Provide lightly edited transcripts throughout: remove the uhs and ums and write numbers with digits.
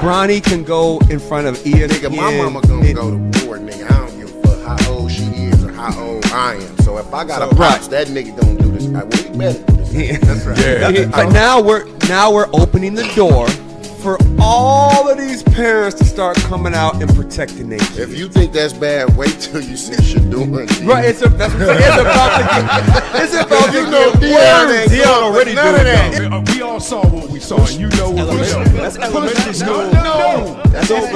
Bronny can go in front of ESPN. Nigga, my mama gonna go to war, nigga. I don't give a fuck how old she is or how old I am. So if I got a pops, that nigga don't do this. Well, he better do this. That's right. Yeah. But now we're opening the door for all of these parents to start coming out and protecting their kids. If you think that's bad, wait till you see Shadour. Right, it's about to get worse. Dion already doing that. We all saw what we saw, and you know what we saw. That's elementary school. No. That's all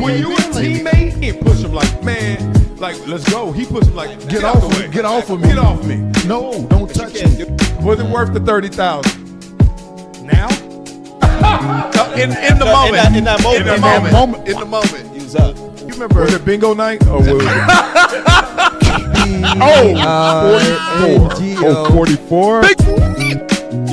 When you a teammate, he push him like, man, like, let's go. He puts him like, get off of me. Get off of me. Get off me. No, don't touch me. Was it worth the 30,000? Now? In the moment. In that moment. In the moment. He was up. You remember? Was it bingo night or was it? 44. You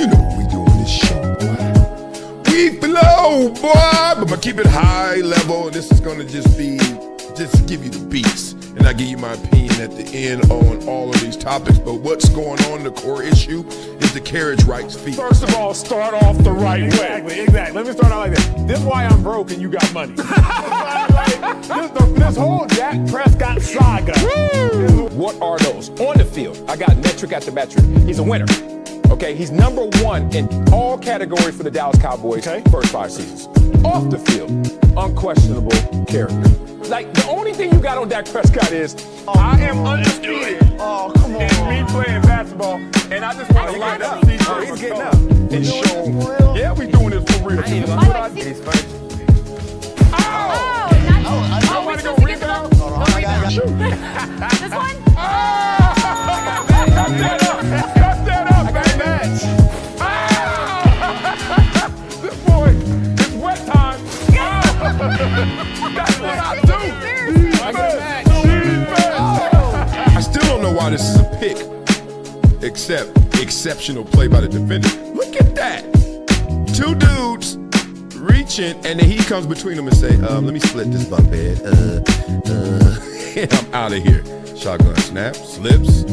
know what we do on this show, boy. We flow, boy. But keep it high level. This is gonna just give you the beats. And I give you my opinion at the end on all of these topics. But what's going on, the core issue, is the carriage rights fee. First of all, start off the right way. Exactly. Let me start out like this. This is why I'm broke and you got money. This whole Dak Prescott saga. What are those? On the field, I got metric after metric. He's a winner. Okay, he's number one in all categories for the Dallas Cowboys first 5 seasons. Off the field, unquestionable character. Like, the only thing you got on Dak Prescott is, I am undisputed. Oh, come on. And me playing basketball, and I just want to line up. He's getting up. And show. Yeah, we doing this for real. That's what I did. I want to go rebound. Shoot. This one? Cut that up, baby. This boy, it's wet time. That's what I do. I still don't know why this is a pick, except exceptional play by the defender. Look at that. 2 dudes reaching, and then he comes between them and say, let me split this bunk bed. And I'm out of here. Shotgun snap, slips.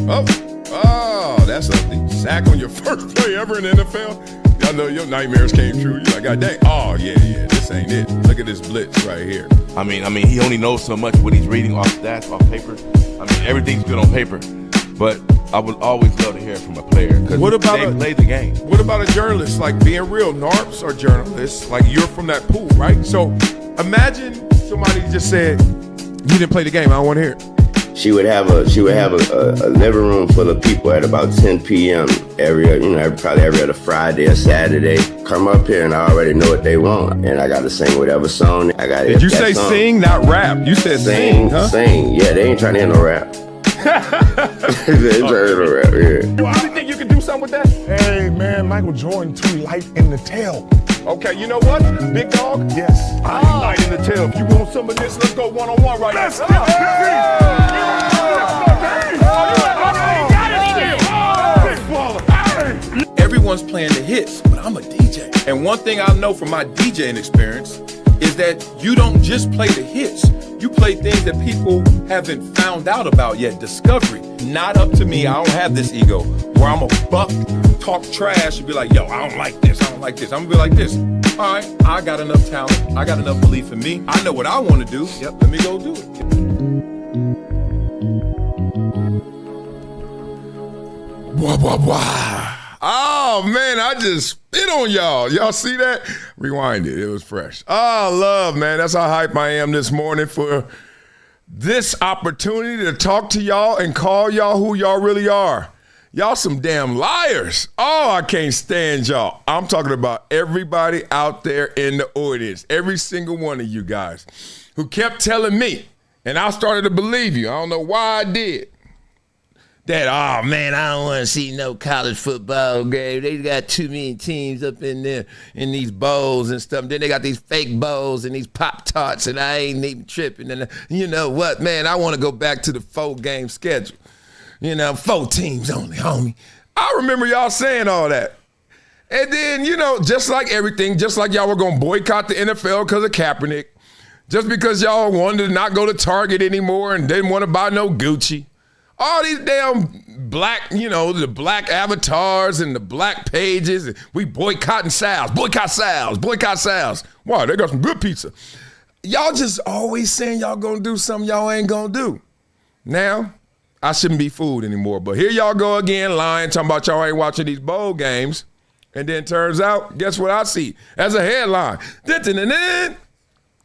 Oh, that's ugly. Sack on your first play ever in the NFL. I know your nightmares came true. You're like, God dang. Oh, yeah, this ain't it. Look at this blitz right here. I mean, he only knows so much what he's reading off stats, off paper. I mean, everything's good on paper. But I would always love to hear it from a player because they play the game. What about a journalist? Like, being real, NARPs are journalists. Like, you're from that pool, right? So imagine somebody just said, you didn't play the game. I don't want to hear it. She would have a living room full of people at about 10 p.m. probably every other Friday or Saturday. Come up here and I already know what they want, and I got to sing whatever song. Did you say song. Sing, not rap? You said sing, huh? Sing. Yeah, they ain't trying to hear no rap. They ain't trying to hear no rap. Yeah. Well, you think you can do something with that? Hey man, Michael Jordan too light in the tail. Okay, you know what, big dog? Yes. I ain't light in the tail. If you want some of this, let's go one-on-one right now. Let's get Everyone's playing the hits, but I'm a DJ. And one thing I know from my DJing experience is that you don't just play the hits. You play things that people haven't found out about yet. Discovery. Not up to me. I don't have this ego where I'm a buck, talk trash, and be like, yo, I don't like this. I don't like this. I'm gonna be like this. All right, I got enough talent. I got enough belief in me. I know what I want to do. Yep, let me go do it. Blah, blah, blah. Oh, man, I just spit on y'all. Y'all see that? Rewind it. It was fresh. Oh, love, man. That's how hype I am this morning for this opportunity to talk to y'all and call y'all who y'all really are. Y'all some damn liars. Oh, I can't stand y'all. I'm talking about everybody out there in the audience, every single one of you guys who kept telling me, and I started to believe you. I don't know why I did. That, oh, man, I don't want to see no college football game. They got too many teams up in there in these bowls and stuff. Then they got these fake bowls and these Pop-Tarts, and I ain't even tripping. And you know what, man, I want to go back to the 4-game schedule. 4 teams only, homie. I remember y'all saying all that. And then, just like everything, just like y'all were going to boycott the NFL because of Kaepernick, just because y'all wanted to not go to Target anymore and didn't want to buy no Gucci, All these damn black, the black avatars and the black pages. And we boycotting Sal's. Boycott Sal's. Boycott Sal's. Why? They got some good pizza. Y'all just always saying y'all gonna do something y'all ain't gonna do. Now, I shouldn't be fooled anymore. But here y'all go again, lying, talking about y'all ain't watching these bowl games. And then turns out, guess what I see? As a headline.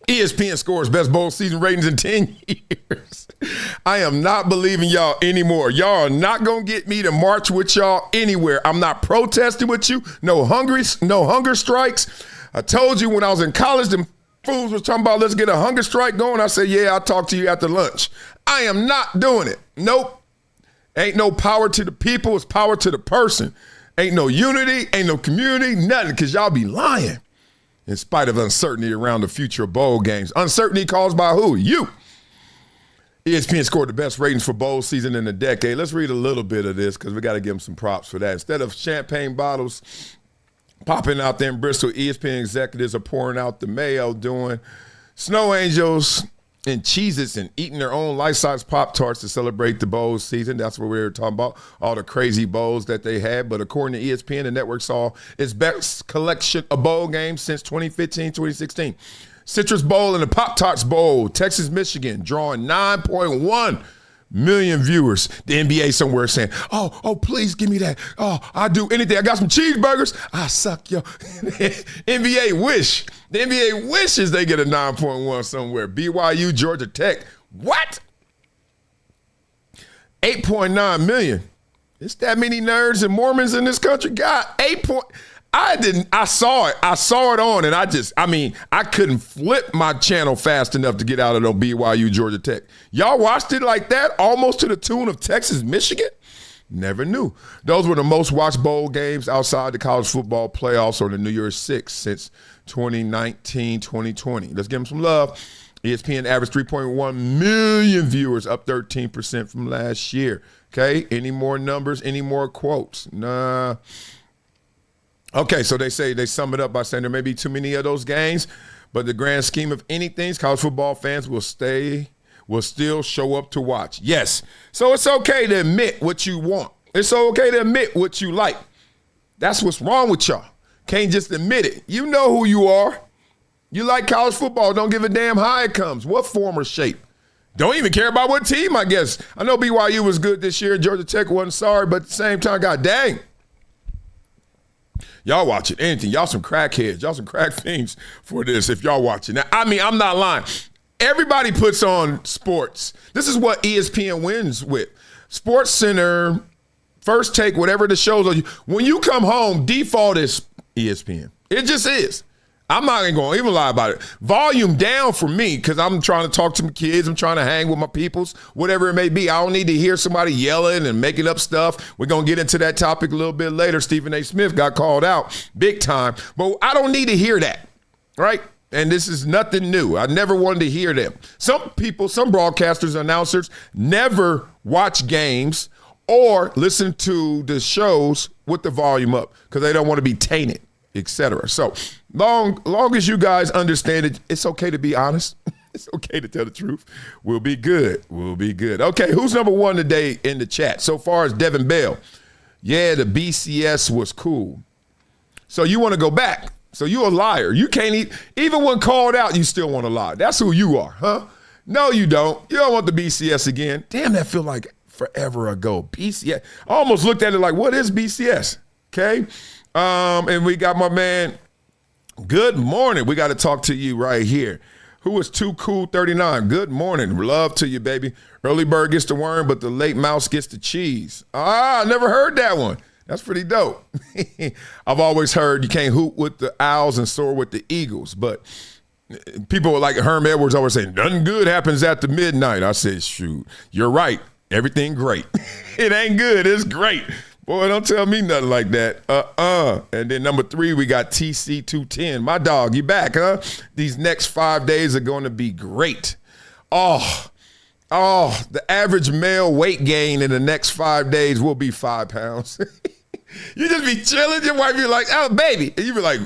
ESPN scores best bowl season ratings in 10 years. I am not believing y'all anymore. Y'all are not going to get me to march with y'all anywhere. I'm not protesting with you. No hunger strikes. I told you when I was in college, them fools was talking about let's get a hunger strike going. I said, yeah, I'll talk to you after lunch. I am not doing it. Nope. Ain't no power to the people. It's power to the person. Ain't no unity. Ain't no community. Nothing, because y'all be lying. In spite of uncertainty around the future of bowl games. Uncertainty caused by who? You. ESPN scored the best ratings for bowl season in a decade. Let's read a little bit of this because we got to give them some props for that. Instead of champagne bottles popping out there in Bristol, ESPN executives are pouring out the mayo, doing snow angels and Cheez-Its and eating their own life-size Pop-Tarts to celebrate the bowl season. That's what we were talking about, all the crazy bowls that they had. But according to ESPN, the network saw its best collection of bowl games since 2015, 2016. Citrus Bowl and the Pop-Tarts Bowl, Texas, Michigan, drawing 9.1 million viewers. The NBA somewhere saying, oh, please give me that. Oh, I'll do anything. I got some cheeseburgers. I suck yo. NBA wish. The NBA wishes they get a 9.1 somewhere. BYU, Georgia Tech. What? 8.9 million. It's that many nerds and Mormons in this country. God, I saw it. I saw it on, and I couldn't flip my channel fast enough to get out of the BYU, Georgia Tech. Y'all watched it like that, almost to the tune of Texas, Michigan? Never knew. Those were the most watched bowl games outside the college football playoffs on the New Year's 6 since 2019, 2020. Let's give them some love. ESPN averaged 3.1 million viewers, up 13% from last year. Okay, any more numbers, any more quotes? Nah. Okay, so they sum it up by saying there may be too many of those games, but the grand scheme of anything, college football fans will still show up to watch. Yes, so it's okay to admit what you want. It's okay to admit what you like. That's what's wrong with y'all. Can't just admit it. You know who you are. You like college football. Don't give a damn how it comes, what form or shape. Don't even care about what team, I guess. I know BYU was good this year. Georgia Tech wasn't sorry, but at the same time, god dang. Y'all watching anything. Y'all some crackheads. Y'all some crack fiends for this if y'all watching. Now, I'm not lying. Everybody puts on sports. This is what ESPN wins with. Sports Center, First Take, whatever the shows are. When you come home, default is ESPN. It just is. I'm not even going to even lie about it. Volume down for me because I'm trying to talk to my kids. I'm trying to hang with my peoples, whatever it may be. I don't need to hear somebody yelling and making up stuff. We're going to get into that topic a little bit later. Stephen A. Smith got called out big time. But I don't need to hear that, right? And this is nothing new. I never wanted to hear them. Some people, some broadcasters, announcers never watch games or listen to the shows with the volume up because they don't want to be tainted, etc. So long as you guys understand it, it's okay to be honest. It's okay to tell the truth. We'll be good. We'll be good. Okay, who's number one today in the chat? So far as Devin Bell. Yeah, the BCS was cool. So you want to go back. So you a liar. You can't even when called out, you still want to lie. That's who you are, huh? No, you don't. You don't want the BCS again. Damn, that feel like forever ago. BCS. I almost looked at it like, what is BCS? Okay. And we got my man, good morning. We got to talk to you right here. Who is Too Cool 39? Good morning. Love to you, baby. Early bird gets the worm, but the late mouse gets the cheese. I never heard that one. That's pretty dope. I've always heard you can't hoop with the Owls and soar with the Eagles, but people like Herm Edwards always saying, nothing good happens after midnight. I said, shoot, you're right. Everything great. It ain't good. It's great. Boy, don't tell me nothing like that. And then number 3, we got TC210. My dog, you back, huh? These next 5 days are going to be great. Oh, the average male weight gain in the next 5 days will be 5 pounds. You just be chilling. Your wife be like, oh, baby. And you be like,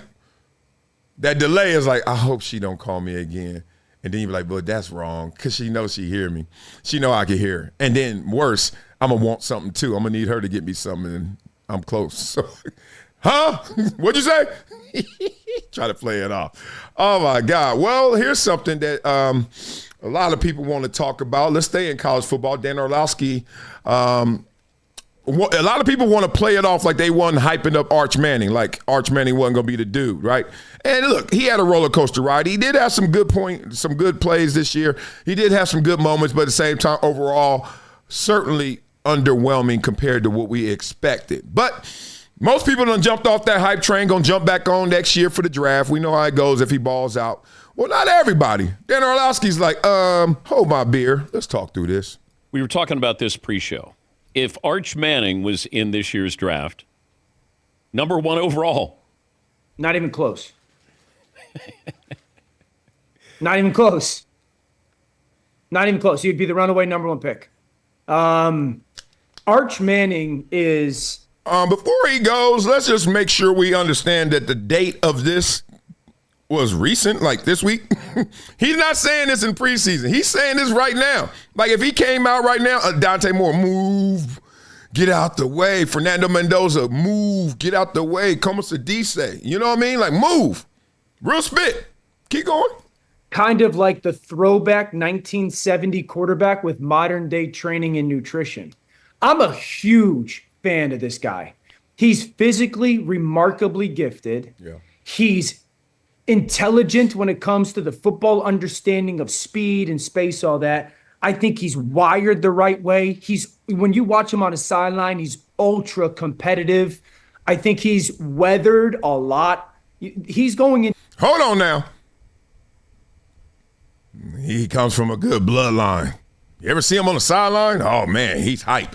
that delay is like, I hope she don't call me again. And then you be like, but that's wrong because she knows she hear me. She know I can hear her. And then worse, I'm going to want something too. I'm going to need her to get me something, and I'm close. So, huh? What'd you say? Try to play it off. Oh, my God. Well, here's something that a lot of people want to talk about. Let's stay in college football. Dan Orlowski, a lot of people want to play it off like they wasn't hyping up Arch Manning, like Arch Manning wasn't going to be the dude, right? And look, he had a roller coaster ride. He did have some good plays this year. He did have some good moments, but at the same time, overall, certainly underwhelming compared to what we expected. But most people done jumped off that hype train, gonna jump back on next year for the draft. We know how it goes if he balls out. Well, not everybody. Dan Orlowski's like, hold my beer. Let's talk through this. We were talking about this pre-show. If Arch Manning was in this year's draft, number 1 overall. Not even close. Not even close. Not even close. He'd be the runaway number 1 pick. Arch Manning is... Before he goes, let's just make sure we understand that the date of this was recent, like this week. He's not saying this in preseason. He's saying this right now. Like if he came out right now, Dante Moore, move, get out the way. Fernando Mendoza, move, get out the way. Como se dice, you know what I mean? Like move, real spit. Keep going. Kind of like the throwback 1970 quarterback with modern day training and nutrition. I'm a huge fan of this guy. He's physically remarkably gifted. Yeah. He's intelligent when it comes to the football understanding of speed and space, all that. I think he's wired the right way. When you watch him on a sideline, he's ultra competitive. I think he's weathered a lot. He's going in. Hold on now. He comes from a good bloodline. You ever see him on the sideline? Oh, man, he's hype.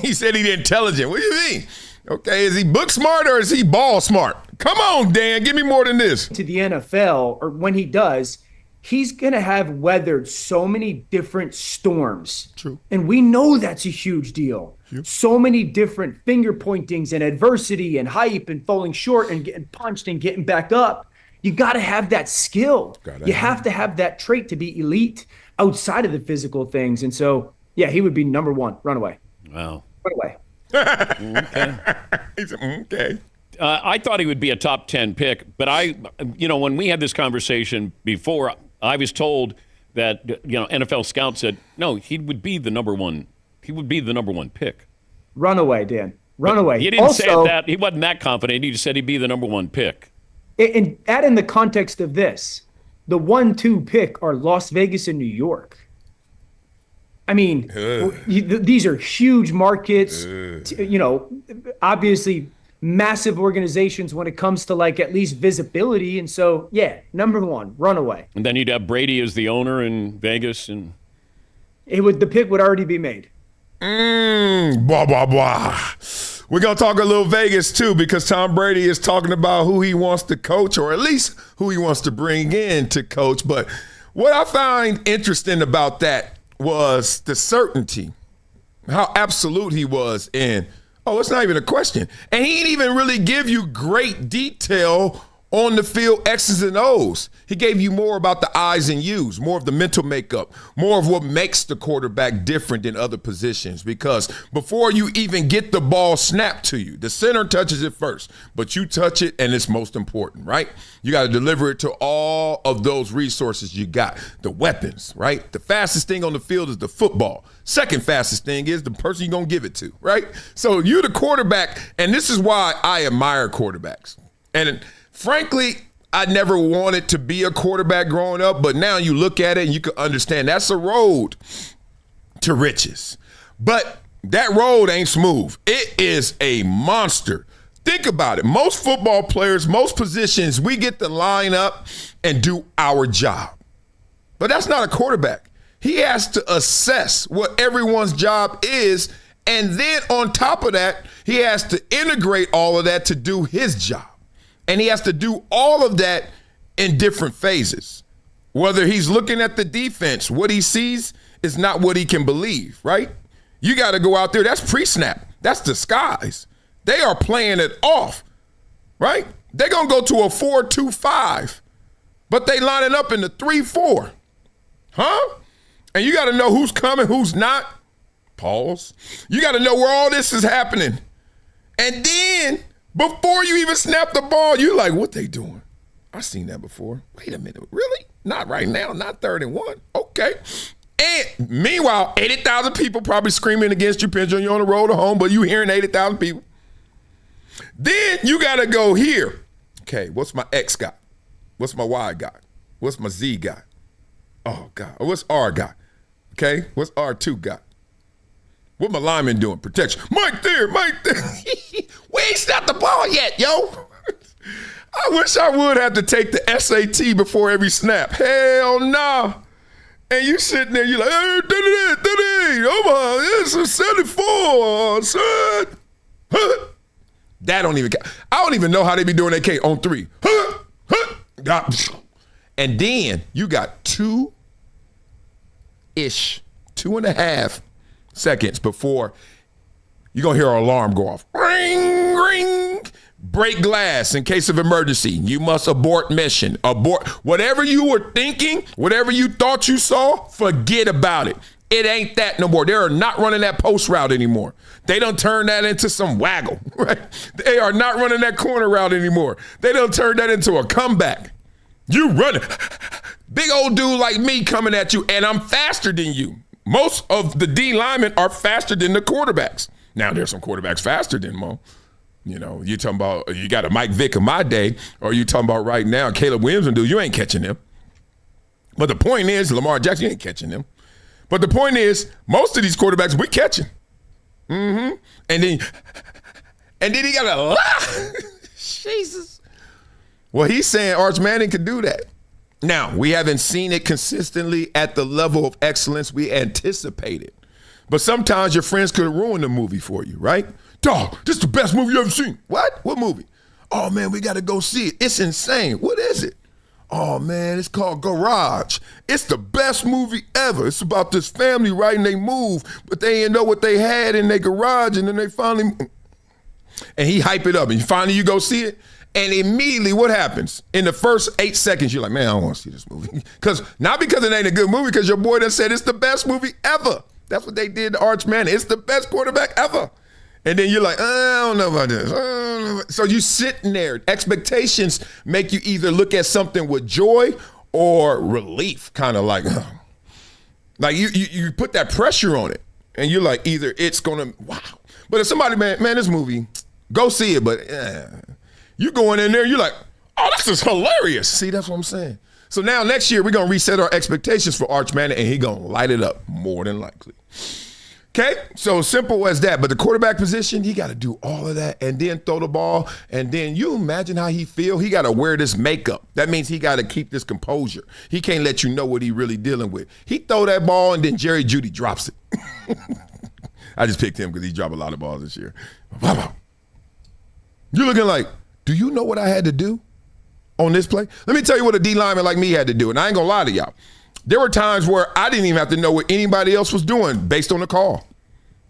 He said he's intelligent. What do you mean? Okay, is he book smart or is he ball smart? Come on, Dan, give me more than this. To the NFL, or when he does, he's going to have weathered so many different storms. True. And we know that's a huge deal. Yep. So many different finger pointings and adversity and hype and falling short and getting punched and getting back up. You got to have that skill. You have to have that trait to be elite outside of the physical things. And so, yeah, he would be number 1, runaway. Wow. Runaway. Okay. He said, okay. I thought he would be a top 10 pick, but when we had this conversation before, I was told that, NFL scouts said, no, he would be the number 1. He would be the number 1 pick. Runaway, Dan. Runaway. He didn't say that. He wasn't that confident. He just said he'd be the number 1 pick. And add in the context of this, the 1-2 pick are Las Vegas and New York. I mean, these are huge markets, obviously massive organizations when it comes to like at least visibility. And so, yeah, number 1, runaway. And then you'd have Brady as the owner in Vegas. And the pick would already be made. Blah, blah, blah. We're going to talk a little Vegas, too, because Tom Brady is talking about who he wants to coach, or at least who he wants to bring in to coach. But what I find interesting about that was the certainty, how absolute he was in, it's not even a question. And he didn't even really give you great detail on the field, X's and O's. He gave you more about the I's and U's, more of the mental makeup, more of what makes the quarterback different than other positions. Because before you even get the ball snapped to you, the center touches it first, but you touch it and it's most important, right? You got to deliver it to all of those resources you got. The weapons, right? The fastest thing on the field is the football. Second fastest thing is the person you're going to give it to, right? So you're the quarterback, and this is why I admire quarterbacks. And frankly, I never wanted to be a quarterback growing up, but now you look at it and you can understand that's a road to riches. But that road ain't smooth. It is a monster. Think about it. Most football players, most positions, we get to line up and do our job. But that's not a quarterback. He has to assess what everyone's job is, and then on top of that, he has to integrate all of that to do his job. And he has to do all of that in different phases. Whether he's looking at the defense, what he sees is not what he can believe, right? You got to go out there. That's pre-snap. That's disguise. They are playing it off, right? They're going to go to a 4-2-5, but they line it up in the 3-4. Huh? And you got to know who's coming, who's not. Pause. You got to know where all this is happening. And then, before you even snap the ball, you're like, what they doing? I've seen that before. Wait a minute. Really? Not right now. Not 3rd and 1. Okay. And meanwhile, 80,000 people probably screaming against you, pinching you on the road to home, but you hearing 80,000 people. Then you got to go here. Okay, what's my X got? What's my Y got? What's my Z got? Oh, God. What's R got? Okay, what's R2 got? What my lineman doing? Protection. Mike there. We ain't snapped the ball yet, yo. I wish I would have to take the SAT before every snap. Hell nah. And you sitting there, you like, hey, Omaha, this is 74, son. That don't even count. I don't even know how they be doing that K on 3. And then you got 2.5 seconds before you're going to hear our alarm go off. Ring, ring. Break glass in case of emergency. You must abort mission. Abort. Whatever you were thinking, whatever you thought you saw, forget about it. It ain't that no more. They are not running that post route anymore. They don't turn that into some waggle, right? They are not running that corner route anymore. They don't turn that into a comeback. You running. Big old dude like me coming at you, and I'm faster than you. Most of the D linemen are faster than the quarterbacks. Now, there's some quarterbacks faster than Mo. You know, you talking about, you got a Mike Vick in my day, or you talking about right now, Caleb Williams and dude, you ain't catching them. But the point is, Lamar Jackson, you ain't catching them. But the point is, most of these quarterbacks, we catching. Mm-hmm. And then he got a lot. Jesus. Well, he's saying Arch Manning could do that. Now, we haven't seen it consistently at the level of excellence we anticipated. But sometimes your friends could ruin the movie for you, right? Dog, this is the best movie you ever seen. What? What movie? Oh, man, we got to go see it. It's insane. What is it? Oh, man, it's called Garage. It's the best movie ever. It's about this family, right? And they move, but they didn't know what they had in their garage, and then they finally, and he hype it up, and finally you go see it, and immediately what happens? In the first 8 seconds, you're like, man, I don't want to see this movie. Not because it ain't a good movie, because your boy done said it's the best movie ever. That's what they did to Arch Manning. It's the best quarterback ever. And then you're like, I don't know about this. So you sitting there. Expectations make you either look at something with joy or relief, kind of like you put that pressure on it. And you're like, either it's going to, wow. But if somebody, man, this movie, go see it. But you going in there, you're like, oh, this is hilarious. See, that's what I'm saying. So now next year, we're going to reset our expectations for Arch Manning, and he's going to light it up more than likely. Okay, so simple as that. But the quarterback position, he got to do all of that and then throw the ball. And then you imagine how he feel. He got to wear this makeup. That means he got to keep this composure. He can't let you know what he really dealing with. He throw that ball and then Jerry Jeudy drops it. I just picked him because he dropped a lot of balls this year. You're looking like, do you know what I had to do on this play? Let me tell you what a D lineman like me had to do. And I ain't going to lie to y'all. There were times where I didn't even have to know what anybody else was doing based on the call.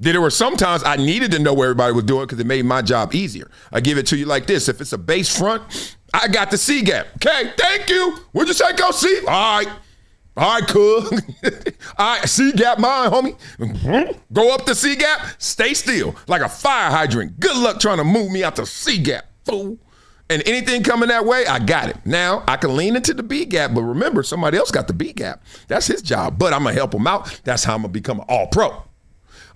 There were some times I needed to know what everybody was doing because it made my job easier. I give it to you like this. If it's a base front, I got the C gap. Okay, thank you. What'd you say, go C? All right, cool. All right, C gap mine, homie. Go up the C gap, stay still like a fire hydrant. Good luck trying to move me out the C gap, fool. And anything coming that way, I got it. Now, I can lean into the B gap, but remember, somebody else got the B gap. That's his job, but I'm going to help him out. That's how I'm going to become an all-pro.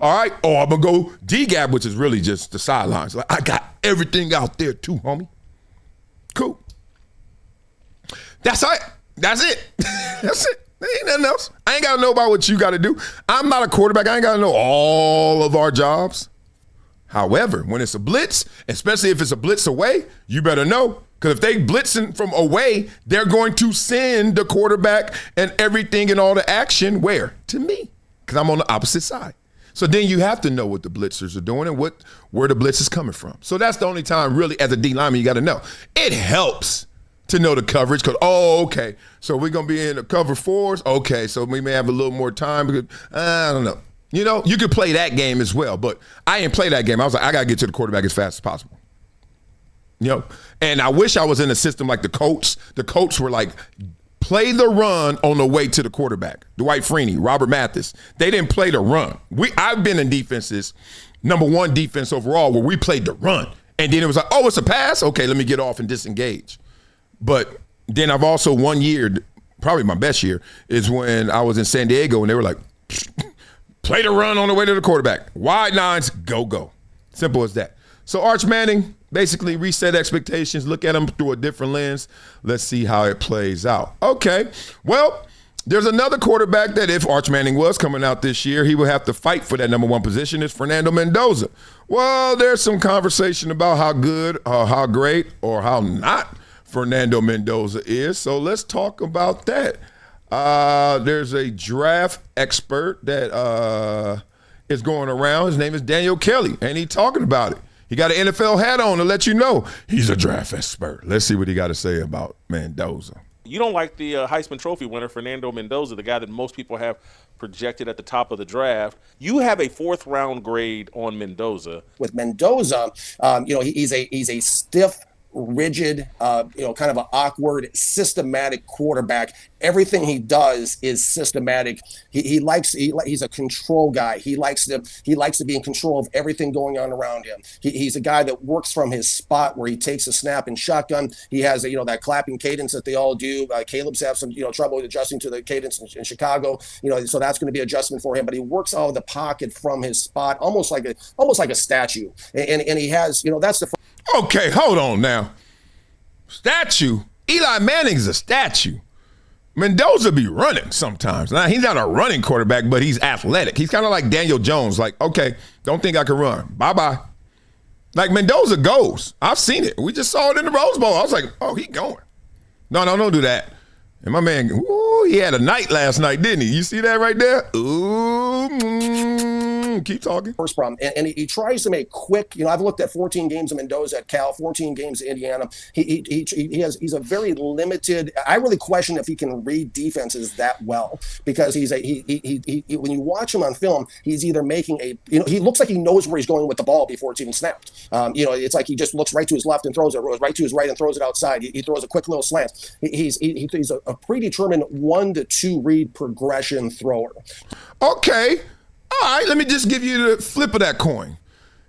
All right? Or I'm going to go D gap, which is really just the sidelines. Like, I got everything out there too, homie. Cool. That's it. That's it. That's it. There ain't nothing else. I ain't got to know about what you got to do. I'm not a quarterback. I ain't got to know all of our jobs. However, when it's a blitz, especially if it's a blitz away, you better know. Because if they blitzing from away, they're going to send the quarterback and everything and all the action where? To me. Because I'm on the opposite side. So then you have to know what the blitzers are doing and where the blitz is coming from. So that's the only time really as a D lineman you got to know. It helps to know the coverage because, okay, so we're going to be in the cover fours. Okay, so we may have a little more time because I don't know. You know, you could play that game as well, but I didn't play that game. I was like, I got to get to the quarterback as fast as possible. You know, and I wish I was in a system like the Colts. The Colts were like play the run on the way to the quarterback. Dwight Freeney, Robert Mathis. They didn't play the run. I've been in defenses, number one defense overall, where we played the run. And then it was like, oh, it's a pass? Okay, let me get off and disengage. But then I've also one year, probably my best year, is when I was in San Diego and they were like, play the run on the way to the quarterback. Wide nines, go. Simple as that. So Arch Manning, basically reset expectations, look at them through a different lens. Let's see how it plays out. Okay, well, there's another quarterback that if Arch Manning was coming out this year, he would have to fight for that number one position. Is Fernando Mendoza. Well, there's some conversation about how good or how great or how not Fernando Mendoza is. So let's talk about that. There's a draft expert that is going around. His name is Daniel Kelly, and he's talking about it. He got an NFL hat on to let you know he's a draft expert. Let's see what he got to say about Mendoza. You don't like the Heisman Trophy winner, Fernando Mendoza, the guy that most people have projected at the top of the draft. You have a 4th-round grade on Mendoza. With Mendoza, he's a stiff, rigid, kind of an awkward, systematic quarterback. Everything he does is systematic. He's a control guy. He likes to be in control of everything going on around him. He's a guy that works from his spot where he takes a snap and shotgun. He has that clapping cadence that they all do. Caleb's have some trouble adjusting to the cadence in Chicago. So that's going to be an adjustment for him. But he works out of the pocket from his spot, almost like a statue. And he has that's the. Okay, hold on now. Statue? Eli Manning's a statue. Mendoza be running sometimes. Now, he's not a running quarterback, but he's athletic. He's kind of like Daniel Jones. Like, okay, don't think I can run. Bye-bye. Like, Mendoza goes. I've seen it. We just saw it in the Rose Bowl. I was like, oh, he going. No, don't do that. And my man, he had a night last night, didn't he? You see that right there? Keep talking. First problem, and he tries to make quick. I've looked at 14 games of Mendoza at Cal, 14 games at Indiana. He's a very limited. I really question if he can read defenses that well, because when you watch him on film, he's either making he looks like he knows where he's going with the ball before it's even snapped. It's like he just looks right to his left and throws it, right to his right and throws it outside. He throws a quick little slant. He's a predetermined 1 to 2 read progression thrower. Okay. All right, let me just give you the flip of that coin.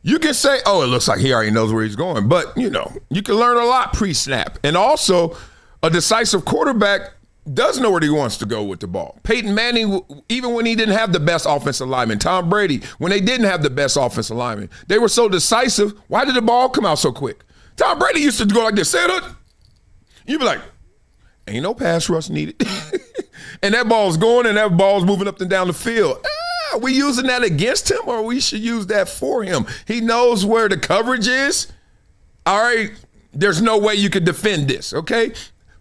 You can say, oh, it looks like he already knows where he's going. But, you can learn a lot pre-snap. And also, a decisive quarterback does know where he wants to go with the ball. Peyton Manning, even when he didn't have the best offensive lineman, Tom Brady, when they didn't have the best offensive lineman, they were so decisive. Why did the ball come out so quick? Tom Brady used to go like this. You'd be like, ain't no pass rush needed. And that ball's going and that ball's moving up and down the field. Are we using that against him, or we should use that for him? He knows where the coverage is. All right, there's no way you could defend this, okay?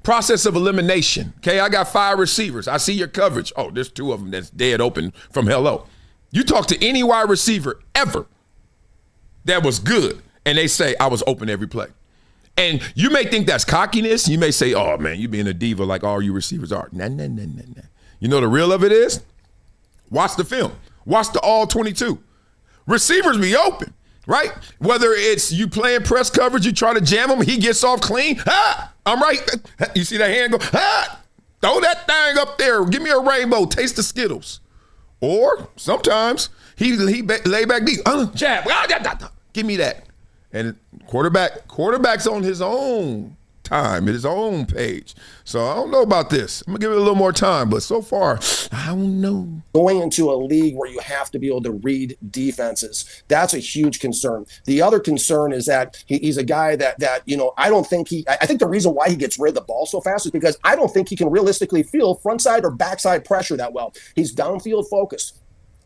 Process of elimination, okay? I got 5 receivers. I see your coverage. Oh, there's 2 of them that's dead open from hello. You talk to any wide receiver ever that was good, and they say, I was open every play. And you may think that's cockiness. You may say, oh, man, you being a diva like all you receivers are. Nah. You know the real of it is? Watch the film. Watch the all 22. Receivers be open, right? Whether it's you playing press coverage, you try to jam him, he gets off clean. I'm right. You see that hand go, throw that thing up there. Give me a rainbow. Taste the Skittles. Or sometimes he lay back deep. Jab. Give me that. And quarterback's on his own time, at his own page. So I don't know about this. I'm going to give it a little more time, but so far, I don't know. Going into a league where you have to be able to read defenses, that's a huge concern. The other concern is that he's a guy that I think the reason why he gets rid of the ball so fast is because I don't think he can realistically feel frontside or backside pressure that well. He's downfield focused.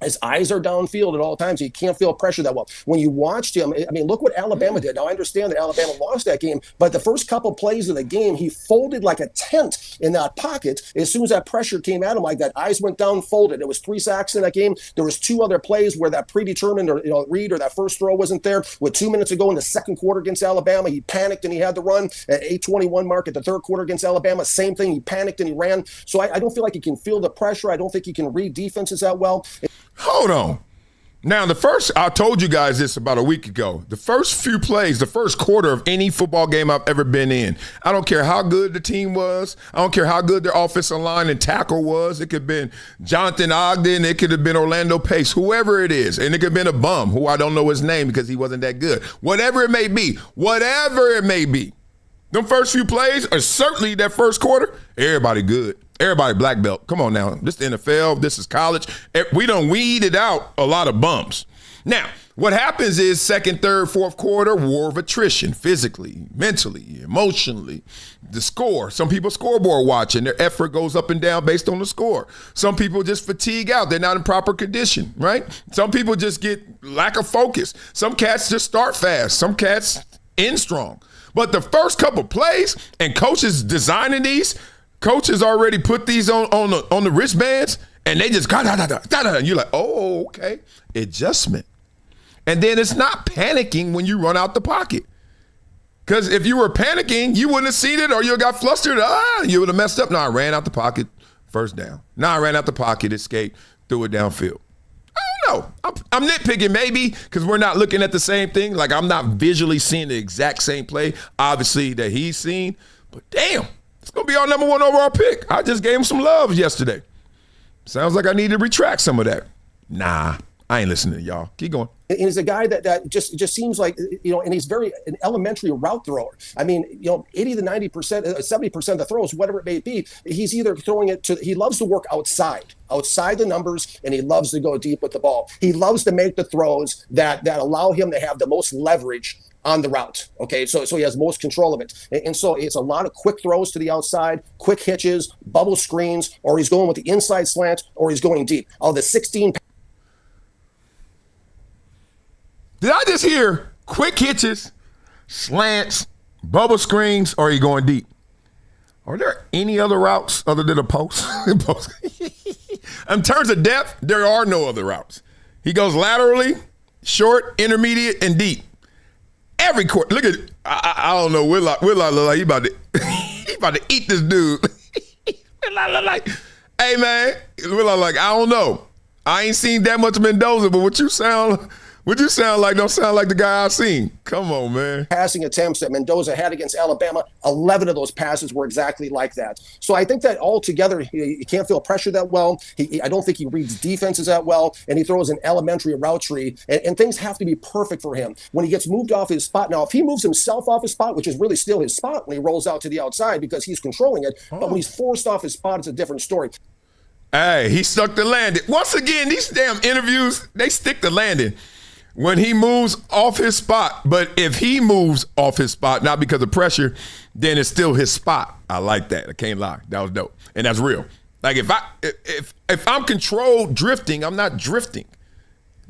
His eyes are downfield at all times. He can't feel pressure that well. When you watched him, I mean, look what Alabama did. Now, I understand that Alabama lost that game, but the first couple plays of the game, he folded like a tent in that pocket. As soon as that pressure came at him like that, eyes went down, folded. There was 3 sacks in that game. There was 2 other plays where that predetermined read or that first throw wasn't there. With 2 minutes to go in the second quarter against Alabama, he panicked and he had to run. At 8:21 mark at the third quarter against Alabama, same thing. He panicked and he ran. So I don't feel like he can feel the pressure. I don't think he can read defenses that well. Hold on. Now, I told you guys this about a week ago. The first few plays, the first quarter of any football game I've ever been in, I don't care how good the team was. I don't care how good their offensive line and tackle was. It could have been Jonathan Ogden. It could have been Orlando Pace, whoever it is. And it could have been a bum who I don't know his name because he wasn't that good. Whatever it may be. Them first few plays, or certainly that first quarter, everybody good. Everybody black belt. Come on now. This is the NFL. This is college. We done weeded out a lot of bums. Now, what happens is second, third, fourth quarter, war of attrition, physically, mentally, emotionally. The score. Some people scoreboard watching. Their effort goes up and down based on the score. Some people just fatigue out. They're not in proper condition, right? Some people just get lack of focus. Some cats just start fast. Some cats end strong. But the first couple plays, and coaches designing these, coaches already put these on the wristbands, and they just and you're like, oh, okay, adjustment. And then it's not panicking when you run out the pocket. Because if you were panicking, you wouldn't have seen it, or you got flustered. You would have messed up. No, I ran out the pocket, first down. No, I ran out the pocket, escaped, threw it downfield. I don't know. I'm nitpicking maybe because we're not looking at the same thing. Like, I'm not visually seeing the exact same play, obviously, that he's seen. But damn. It's going to be our number 1 overall pick. I just gave him some love yesterday. Sounds like I need to retract some of that. Nah, I ain't listening to y'all. Keep going. And he's a guy that just seems like, and he's an elementary route thrower. I mean, 80 to 90%, 70% of the throws, whatever it may be, he's either throwing it he loves to work outside the numbers, and he loves to go deep with the ball. He loves to make the throws that allow him to have the most leverage on the route. Okay, so he has most control of it. And so it's a lot of quick throws to the outside, quick hitches, bubble screens, or he's going with the inside slant, or he's going deep. The 16. Did I just hear quick hitches, slants, bubble screens, or are you going deep? Are there any other routes other than a post? In terms of depth, there are no other routes. He goes laterally, short, intermediate, and deep. Every quarter. Look at it. I don't know. Will I look like he about to eat this dude. Will I look like, hey man, Will I like, I don't know. I ain't seen that much Mendoza, but what you sound like don't sound like the guy I've seen. Come on, man. Passing attempts that Mendoza had against Alabama, 11 of those passes were exactly like that. So I think that altogether, he can't feel pressure that well. I don't think he reads defenses that well, and he throws an elementary route tree, and things have to be perfect for him. When he gets moved off his spot, now if he moves himself off his spot, which is really still his spot when he rolls out to the outside because he's controlling it, but when he's forced off his spot, it's a different story. Hey, he stuck the landing. Once again, these damn interviews, they stick the landing when he moves off his spot. But if he moves off his spot, not because of pressure, then it's still his spot. I like that. I can't lie. That was dope. And that's real. Like if I'm controlled drifting, I'm not drifting.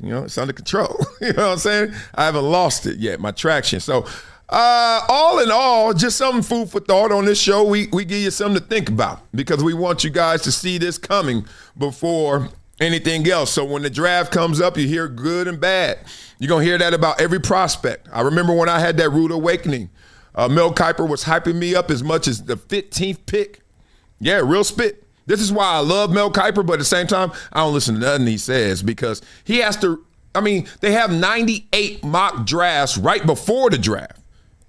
It's under control. You know what I'm saying? I haven't lost it yet, my traction. So all in all, just some food for thought on this show. We give you something to think about because we want you guys to see this coming before anything else. So when the draft comes up, you hear good and bad. You're going to hear that about every prospect. I remember when I had that rude awakening. Mel Kiper was hyping me up as much as the 15th pick. Yeah, real spit. This is why I love Mel Kiper, but at the same time, I don't listen to nothing he says because he has to, they have 98 mock drafts right before the draft.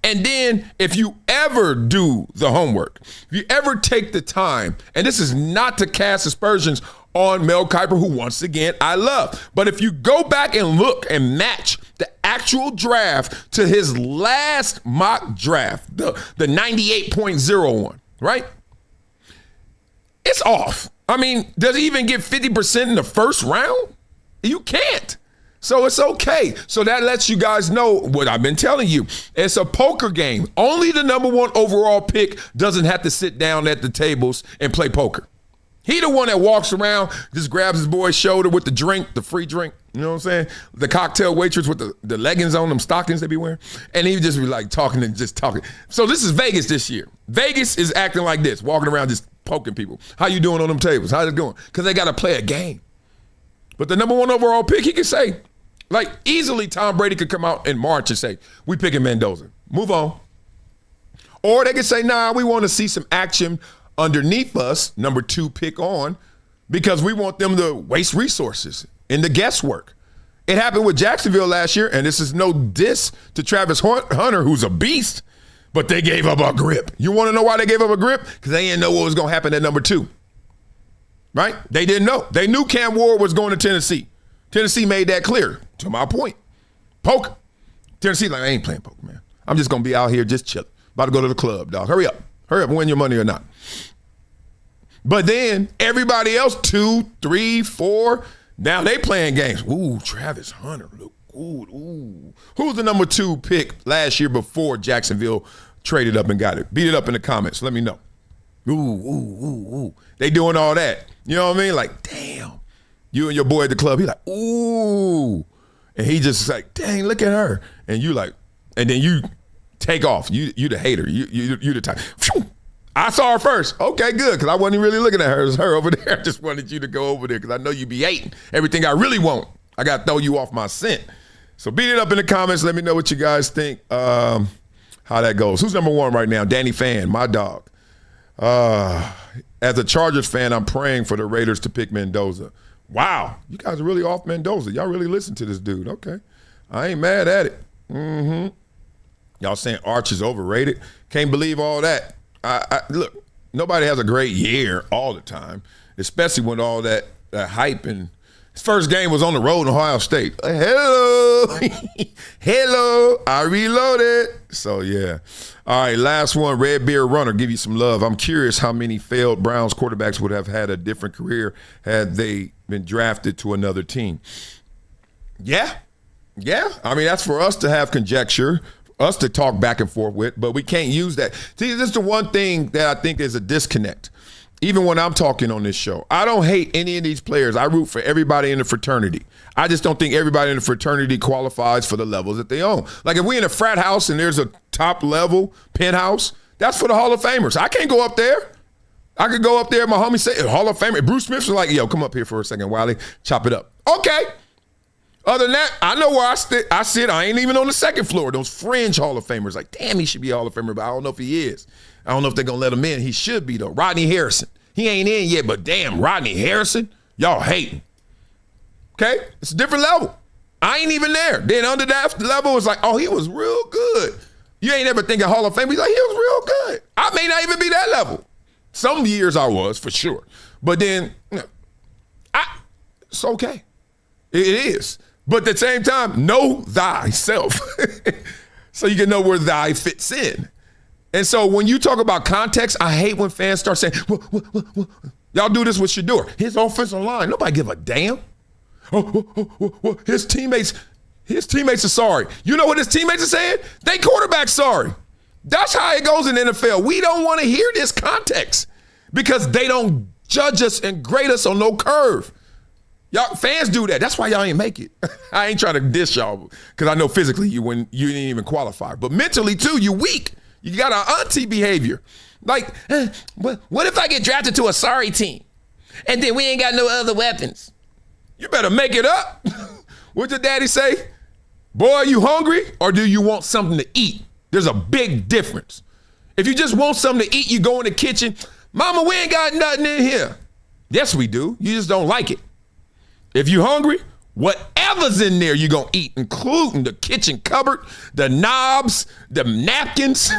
And then if you ever do the homework, if you ever take the time, and this is not to cast aspersions on Mel Kiper, who once again I love, but if you go back and look and match the actual draft to his last mock draft, the 98.01, right? It's off. Does he even get 50% in the first round? You can't. So it's okay. So that lets you guys know what I've been telling you. It's a poker game. Only the number 1 overall pick doesn't have to sit down at the tables and play poker. He the one that walks around, just grabs his boy's shoulder with the drink, the free drink, you know what I'm saying? The cocktail waitress with the leggings on, them stockings they be wearing. And he just be like talking and just talking. So this is Vegas this year. Vegas is acting like this, walking around just poking people. How you doing on them tables? How's it going? Because they got to play a game. But the number 1 overall pick, he can say, like easily Tom Brady could come out in March and say, we picking Mendoza. Move on. Or they could say, nah, we want to see some action underneath us, number 2 pick on, because we want them to waste resources in the guesswork. It happened with Jacksonville last year, and this is no diss to Travis Hunter, who's a beast, but they gave up a grip. You want to know why they gave up a grip? Because they didn't know what was going to happen at number 2. Right? They didn't know. They knew Cam Ward was going to Tennessee. Tennessee made that clear, to my point. Poker. Tennessee like, I ain't playing poker, man. I'm just going to be out here just chilling. About to go to the club, dog. Hurry up. Hurry up and win your money or not. But then everybody else, 2, 3, 4, now they playing games. Ooh, Travis Hunter. Look, ooh. Who's the number 2 pick last year before Jacksonville traded up and got it? Beat it up in the comments. Let me know. Ooh. They doing all that. You know what I mean? Like, damn. You and your boy at the club, he like, ooh. And he just like, dang, look at her. And you like, and then you take off. You the hater. You the type. I saw her first. Okay, good, because I wasn't really looking at her. It was her over there. I just wanted you to go over there because I know you be hating everything I really want. I got to throw you off my scent. So beat it up in the comments. Let me know what you guys think, how that goes. Who's number 1 right now? Danny Fan, my dog. As a Chargers fan, I'm praying for the Raiders to pick Mendoza. Wow, you guys are really off Mendoza. Y'all really listen to this dude. Okay, I ain't mad at it. Y'all saying Arch is overrated. Can't believe all that. Look, nobody has a great year all the time, especially when all that hype. And his first game was on the road in Ohio State. Hello, I reloaded. So yeah. All right, last one, Red Beard Runner, give you some love. I'm curious how many failed Browns quarterbacks would have had a different career had they been drafted to another team. Yeah. I mean, that's for us to have conjecture, us to talk back and forth with, but we can't use that. See, this is the one thing that I think is a disconnect. Even when I'm talking on this show, I don't hate any of these players. I root for everybody in the fraternity. I just don't think everybody in the fraternity qualifies for the levels that they own. Like if we in a frat house and there's a top level penthouse, that's for the Hall of Famers. I can't go up there. I could go up there. My homie say Hall of Famer. Bruce Smith's like, yo, come up here for a second, Wiley. Chop it up. Okay. Other than that, I know where I sit. I ain't even on the second floor. Those fringe Hall of Famers. Like, damn, he should be a Hall of Famer, but I don't know if he is. I don't know if they're going to let him in. He should be, though. Rodney Harrison. He ain't in yet, but damn, Rodney Harrison, y'all hating. Okay? It's a different level. I ain't even there. Then under that level, it's like, oh, he was real good. You ain't ever thinking Hall of Fame. He's like, he was real good. I may not even be that level. Some years I was, for sure. But then, it's okay. It is. But at the same time, know thyself. So you can know where thy fits in. And so when you talk about context, I hate when fans start saying, y'all do this with Shador. His offensive line, nobody give a damn. His teammates are sorry. You know what his teammates are saying? They quarterback sorry. That's how it goes in the NFL. We don't want to hear this context because they don't judge us and grade us on no curve. Y'all fans do that. That's why y'all ain't make it. I ain't trying to diss y'all because I know physically you didn't even qualify. But mentally too, you weak. You got an auntie behavior. Like, what if I get drafted to a sorry team and then we ain't got no other weapons? You better make it up. What did daddy say? Boy, are you hungry or do you want something to eat? There's a big difference. If you just want something to eat, you go in the kitchen. Mama, we ain't got nothing in here. Yes, we do. You just don't like it. If you hungry, whatever's in there you're going to eat, including the kitchen cupboard, the knobs, the napkins.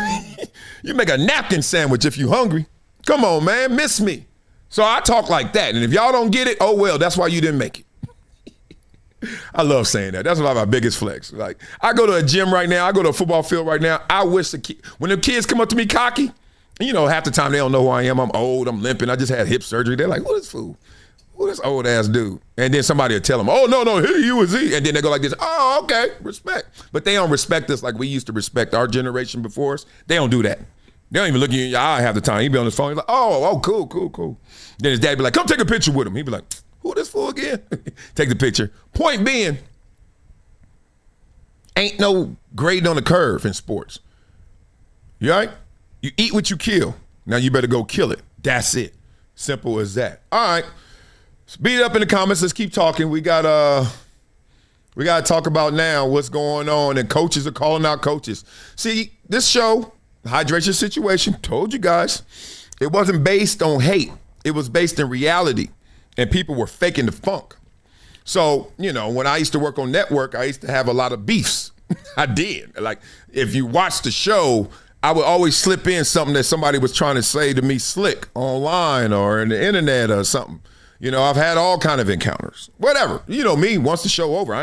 You make a napkin sandwich if you hungry. Come on, man, miss me. So I talk like that. And if y'all don't get it, oh, well, that's why you didn't make it. I love saying that. That's one of my biggest flex. Like, I go to a gym right now. I go to a football field right now. I wish when the kids come up to me cocky, you know, half the time they don't know who I am. I'm old. I'm limping. I just had hip surgery. They're like, what is fool? Who this old ass dude? And then somebody will tell them, oh, no, he was he. And then they go like this, oh, okay, respect. But they don't respect us like we used to respect our generation before us. They don't do that. They don't even look you in your eye half the time. He'd be on his phone. He's like, oh, cool. Then his dad be like, come take a picture with him. He'd be like, who this fool again? Take the picture. Point being, ain't no grading on the curve in sports. You all right? You eat what you kill. Now you better go kill it. That's it. Simple as that. All right. Beat it up in the comments. Let's keep talking. We got to talk about now what's going on, and coaches are calling out coaches. See, this show, the hydration situation, told you guys, it wasn't based on hate. It was based in reality, and people were faking the funk. So, you know, when I used to work on network, I used to have a lot of beefs. I did. Like, if you watch the show, I would always slip in something that somebody was trying to say to me slick online or in the internet or something. You know, I've had all kind of encounters. Whatever. You know me, once the show over,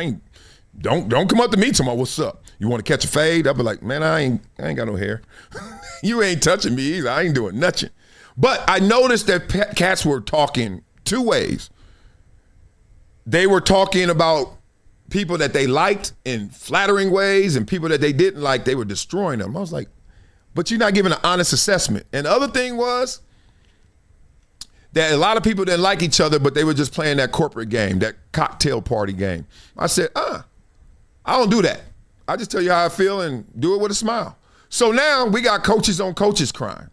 don't come up to me tomorrow, what's up? You want to catch a fade? I'll be like, man, I ain't got no hair. You ain't touching me either. I ain't doing nothing. But I noticed that cats were talking two ways. They were talking about people that they liked in flattering ways, and people that they didn't like, they were destroying them. I was like, but you're not giving an honest assessment. And the other thing was that a lot of people didn't like each other, but they were just playing that corporate game, that cocktail party game. I said, I don't do that. I just tell you how I feel and do it with a smile. So now we got coaches on coaches crime.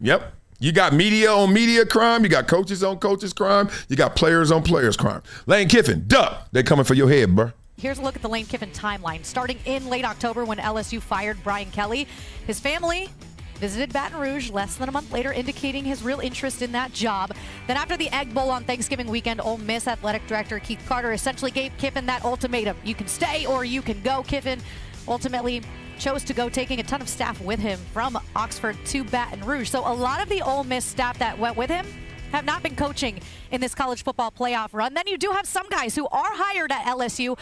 Yep. You got media on media crime. You got coaches on coaches crime. You got players on players crime. Lane Kiffin, they coming for your head, bro. Here's a look at the Lane Kiffin timeline. Starting in late October when LSU fired Brian Kelly, his family visited Baton Rouge less than a month later, indicating his real interest in that job. Then after the Egg Bowl on Thanksgiving weekend, Ole Miss athletic director Keith Carter essentially gave Kiffin that ultimatum. You can stay or you can go. Kiffin ultimately chose to go, taking a ton of staff with him from Oxford to Baton Rouge. So a lot of the Ole Miss staff that went with him have not been coaching in this college football playoff run. Then you do have some guys who are hired at LSU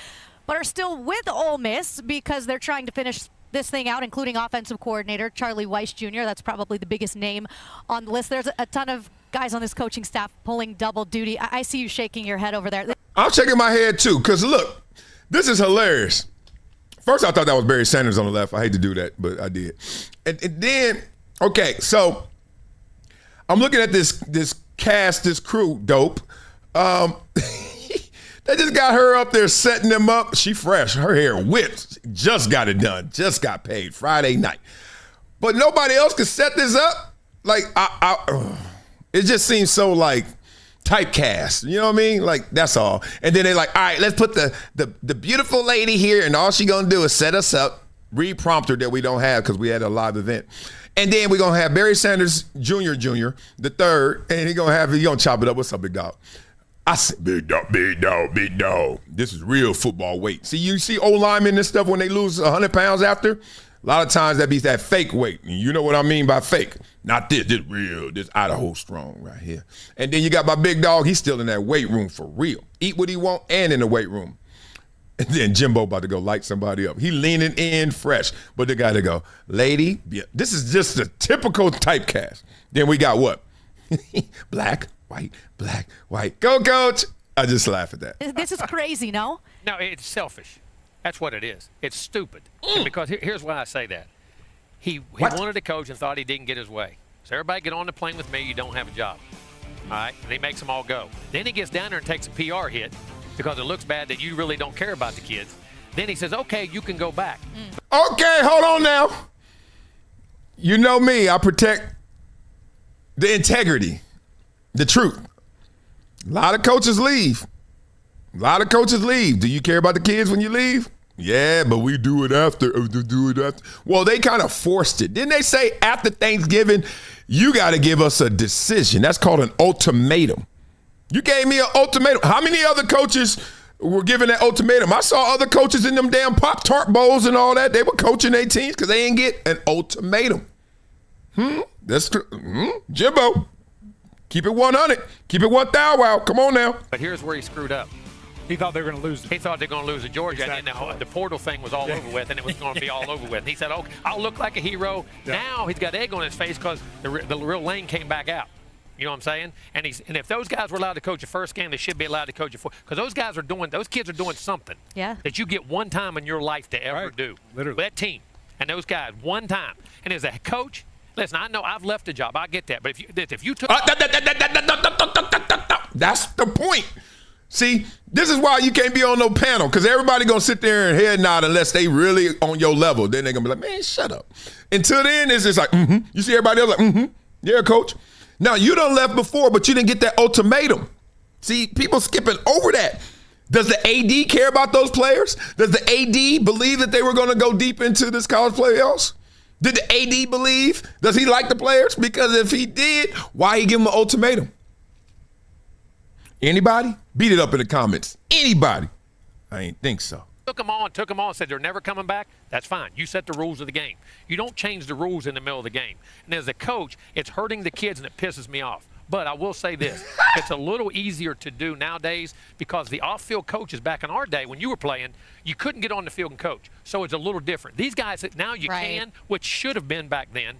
but are still with Ole Miss because they're trying to finish this thing out, including offensive coordinator Charlie Weiss Jr. That's probably the biggest name on the list. There's a ton of guys on this coaching staff pulling double duty. I see you shaking your head over there. I'm shaking my head too, because look, this is hilarious. First, I thought that was Barry Sanders on the left. I hate to do that, but I did. And then, okay, so I'm looking at this cast, this crew, dope. They just got her up there setting them up. She fresh, her hair whipped. Just got it done. Just got paid Friday night. But nobody else could set this up. Like, it just seems so like typecast. You know what I mean? Like, that's all. And then they're like, all right, let's put the beautiful lady here, and all she gonna do is set us up, read prompter that we don't have because we had a live event. And then we're gonna have Barry Sanders Jr., the third, and he gonna chop it up. What's up, big dog? I said, big dog, big dog, big dog. This is real football weight. See, you see old linemen and stuff when they lose 100 pounds after? A lot of times that be that fake weight. And you know what I mean by fake. Not this real, this Idaho strong right here. And then you got my big dog, he's still in that weight room for real. Eat what he want and in the weight room. And then Jimbo about to go light somebody up. He leaning in fresh. But the guy to go, lady, this is just a typical typecast. Then we got what? Black, white, black, white. Go, coach. I just laugh at that. This is crazy, no? No, it's selfish. That's what it is. It's stupid. And because here's why I say that. He wanted to coach and thought he didn't get his way. So everybody get on the plane with me, you don't have a job. All right? And he makes them all go. Then he gets down there and takes a PR hit because it looks bad that you really don't care about the kids. Then he says, okay, you can go back. Okay, hold on now. You know me, I protect the integrity, the truth. A lot of coaches leave. Do you care about the kids when you leave? Yeah, but we do it after. Well, they kind of forced it. Didn't they say after Thanksgiving, you got to give us a decision? That's called an ultimatum. You gave me an ultimatum. How many other coaches were given that ultimatum? I saw other coaches in them damn Pop-Tart bowls and all that. They were coaching their teams because they didn't get an ultimatum. That's Jimbo. Keep it 100. Keep it 1,000. Wow. Come on now. But here's where he screwed up. He thought they were going to lose. He thought they were going to lose to Georgia, exactly. And then the portal thing was all over with, and it was going to be all over with. And he said, "Okay, I'll look like a hero." Yeah. Now he's got egg on his face because the real Lane came back out. You know what I'm saying? And if those guys were allowed to coach a first game, they should be allowed to coach a fourth. Because those kids are doing something that you get one time in your life to ever do. Literally. With that team and those guys, one time. And as a coach, listen, I know I've left a job. I get that. But if you took that's the point. See, this is why you can't be on no panel, because everybody going to sit there and head nod unless they really on your level. Then they're going to be like, man, shut up. Until then, it's just like, You see everybody else like, yeah, coach. Now, you done left before, but you didn't get that ultimatum. See, people skipping over that. Does the AD care about those players? Does the AD believe that they were going to go deep into this college playoffs? Did the AD believe? Does he like the players? Because if he did, why he give them an ultimatum? Anybody? Beat it up in the comments. Anybody. I ain't think so. Took them on, said they're never coming back. That's fine. You set the rules of the game. You don't change the rules in the middle of the game. And as a coach, it's hurting the kids and it pisses me off. But I will say this, it's a little easier to do nowadays because the off-field coaches back in our day when you were playing, you couldn't get on the field and coach. So it's a little different. These guys, now you can, which should have been back then.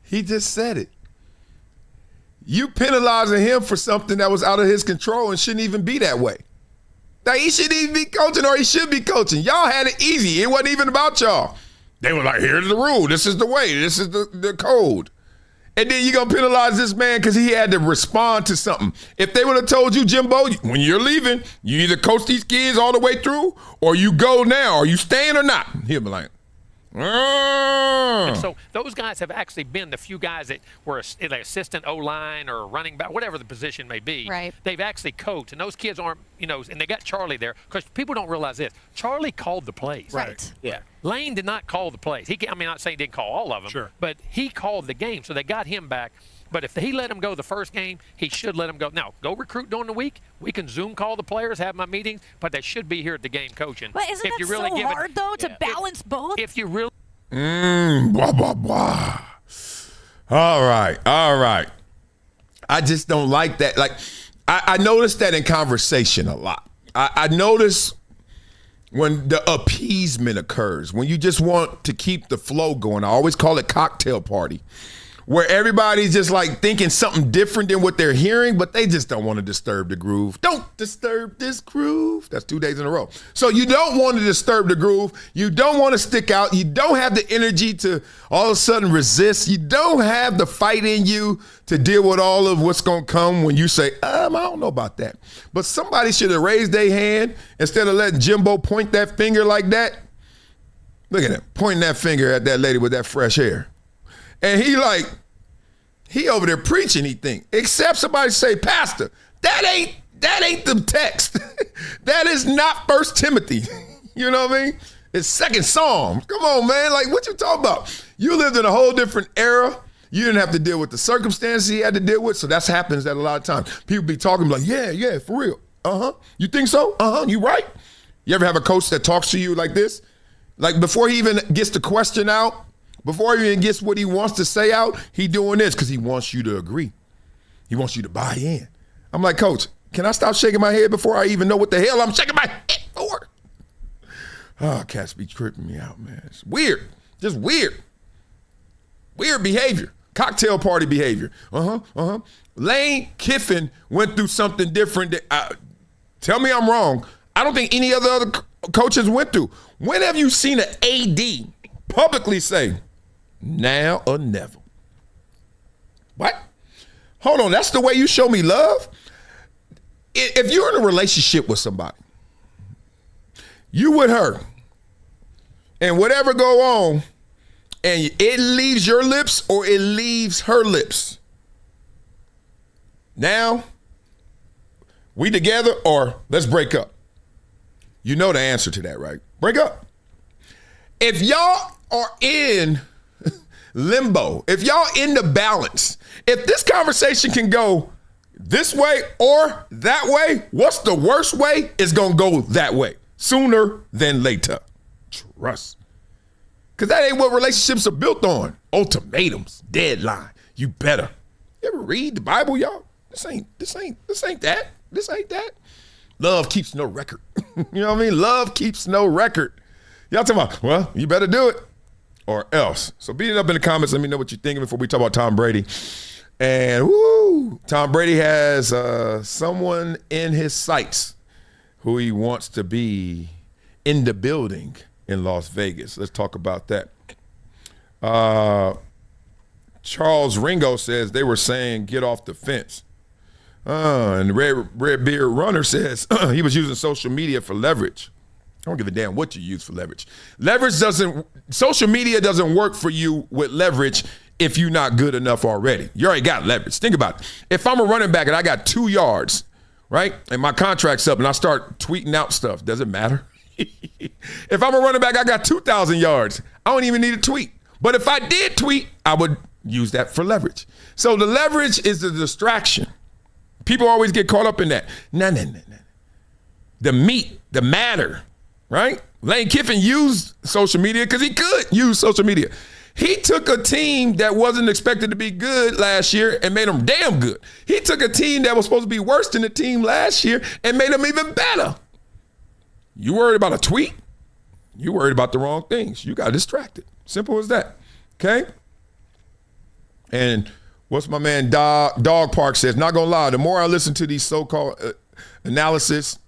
He just said it. You penalizing him for something that was out of his control and shouldn't even be that way. Now, he shouldn't even be coaching or he should be coaching. Y'all had it easy. It wasn't even about y'all. They were like, here's the rule. This is the way. This is the code. And then you're going to penalize this man because he had to respond to something. If they would have told you, Jimbo, when you're leaving, you either coach these kids all the way through or you go now. Are you staying or not? He'll be like, And so those guys have actually been the few guys that were like assistant O-line or running back, whatever the position may be. Right. They've actually coached, and those kids aren't, and they got Charlie there because people don't realize this. Charlie called the plays. Right. Yeah. Lane did not call the plays. I'm not saying he didn't call all of them, but he called the game, so they got him back. But if he let him go the first game, he should let him go. Now, go recruit during the week. We can Zoom call the players, have my meetings, but they should be here at the game coaching. But isn't that so hard, though, to balance both? If you really... Blah, blah, blah. All right. I just don't like that. Like, I noticed that in conversation a lot. I notice when the appeasement occurs, when you just want to keep the flow going. I always call it cocktail party, where everybody's just like thinking something different than what they're hearing, but they just don't want to disturb the groove. Don't disturb this groove. That's 2 days in a row. So you don't want to disturb the groove. You don't want to stick out. You don't have the energy to all of a sudden resist. You don't have the fight in you to deal with all of what's going to come when you say, I don't know about that. But somebody should have raised their hand instead of letting Jimbo point that finger like that. Look at him, pointing that finger at that lady with that fresh hair. And he over there preaching, he think. Except somebody say, Pastor, that ain't the text. That is not 1 Timothy. You know what I mean? It's 2 Psalms. Come on, man. Like, what you talking about? You lived in a whole different era. You didn't have to deal with the circumstances he had to deal with. So that happens at a lot of times. People be talking like, yeah, for real. Uh-huh. You think so? Uh-huh. You right? You ever have a coach that talks to you like this? Like before he even gets the question out, before he even gets what he wants to say out, he doing this because he wants you to agree. He wants you to buy in. I'm like, Coach, can I stop shaking my head before I even know what the hell I'm shaking my head for? Oh, cats be tripping me out, man. It's weird. Just weird. Weird behavior. Cocktail party behavior. Lane Kiffin went through something different. Tell me I'm wrong. I don't think any other coaches went through. When have you seen an AD publicly say, now or never? What? Hold on, that's the way you show me love? If you're in a relationship with somebody, you with her, and whatever go on, and it leaves your lips or it leaves her lips, now, we together or let's break up. You know the answer to that, right? Break up. If y'all are in limbo, if y'all in the balance, if this conversation can go this way or that way, what's the worst way? It's going to go that way sooner than later. Trust. Because that ain't what relationships are built on. Ultimatums, deadline. You better. You ever read the Bible, y'all? This ain't that. This ain't that. Love keeps no record. You know what I mean? Love keeps no record. Y'all talking about, well, you better do it or else. So beat it up in the comments. Let me know what you're thinking before we talk about Tom Brady. And Tom Brady has someone in his sights who he wants to be in the building in Las Vegas. Let's talk about that. Charles Ringo says they were saying get off the fence. And Red Beard Runner says he was using social media for leverage. I don't give a damn what you use for leverage. Social media doesn't work for you with leverage if you're not good enough already. You already got leverage. Think about it. If I'm a running back and I got 2 yards, right, and my contract's up and I start tweeting out stuff, does it matter? If I'm a running back, I got 2,000 yards. I don't even need a tweet. But if I did tweet, I would use that for leverage. So the leverage is the distraction. People always get caught up in that. No. The meat, the matter, right? Lane Kiffin used social media because he could use social media. He took a team that wasn't expected to be good last year and made them damn good. He took a team that was supposed to be worse than the team last year and made them even better. You worried about a tweet? You worried about the wrong things. You got distracted. Simple as that. Okay? And what's my man Dog Park says, not gonna lie, the more I listen to these so-called analysts,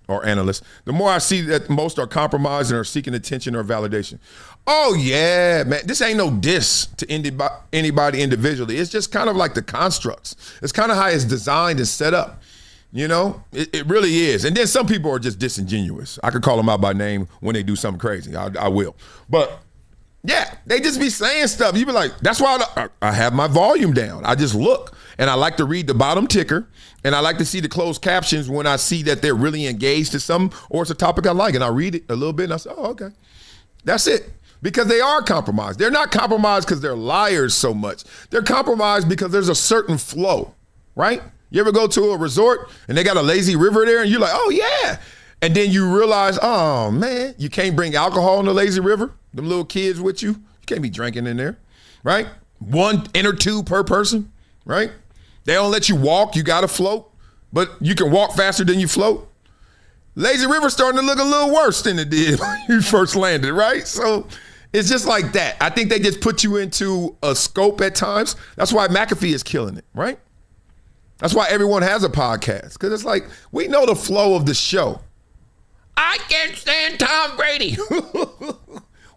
the more I see that most are compromised and are seeking attention or validation. Oh yeah, man, this ain't no diss to anybody individually. It's just kind of like the constructs. It's kind of how it's designed and set up. You know, it really is. And then some people are just disingenuous. I could call them out by name when they do something crazy. I will. But yeah, they just be saying stuff. You be like, that's why I have my volume down. I just look, and I like to read the bottom ticker, and I like to see the closed captions when I see that they're really engaged to something or it's a topic I like, and I read it a little bit, and I say, oh, okay. That's it. Because they are compromised. They're not compromised because they're liars so much. They're compromised because there's a certain flow, right? You ever go to a resort, and they got a lazy river there, and you're like, oh, yeah. And then you realize, oh, man, you can't bring alcohol in the lazy river. Them little kids with you can't be drinking in there, right? 1 or 2 per person, right? They don't let you walk. You got to float, but you can walk faster than you float. Lazy River's starting to look a little worse than it did when you first landed, right? So it's just like that. I think they just put you into a scope at times. That's why McAfee is killing it, right? That's why everyone has a podcast, because it's like we know the flow of the show. I can't stand Tom Brady.